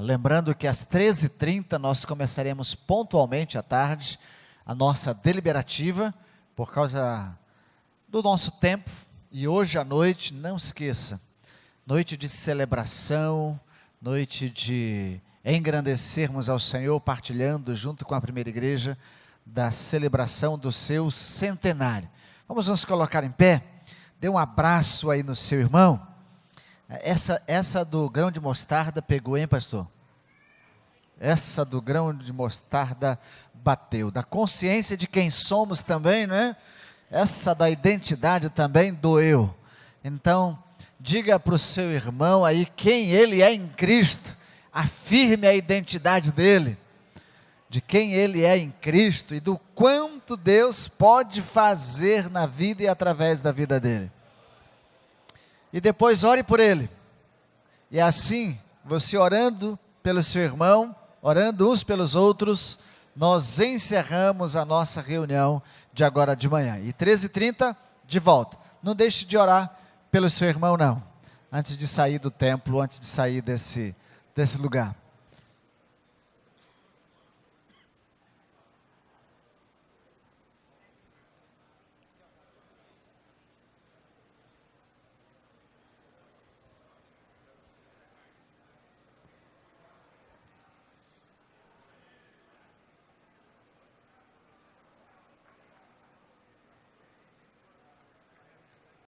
Lembrando que às 13h30 nós começaremos pontualmente à tarde a nossa deliberativa, por causa do nosso tempo. E hoje à noite, não esqueça, noite de celebração, noite de engrandecermos ao Senhor, partilhando junto com a primeira igreja da celebração do seu centenário. Vamos nos colocar em pé, dê um abraço aí no seu irmão. Essa do grão de mostarda pegou, hein, pastor? Essa do grão de mostarda bateu, da consciência de quem somos também, não é? Essa da identidade também doeu. Então, diga para o seu irmão aí quem ele é em Cristo, afirme a identidade dele, de quem ele é em Cristo e do quanto Deus pode fazer na vida e através da vida dele. E depois ore por ele. E assim, você orando pelo seu irmão, orando uns pelos outros, nós encerramos a nossa reunião de agora de manhã. E 13h30, de volta. Não deixe de orar pelo seu irmão, não. Antes de sair do templo, antes de sair desse lugar.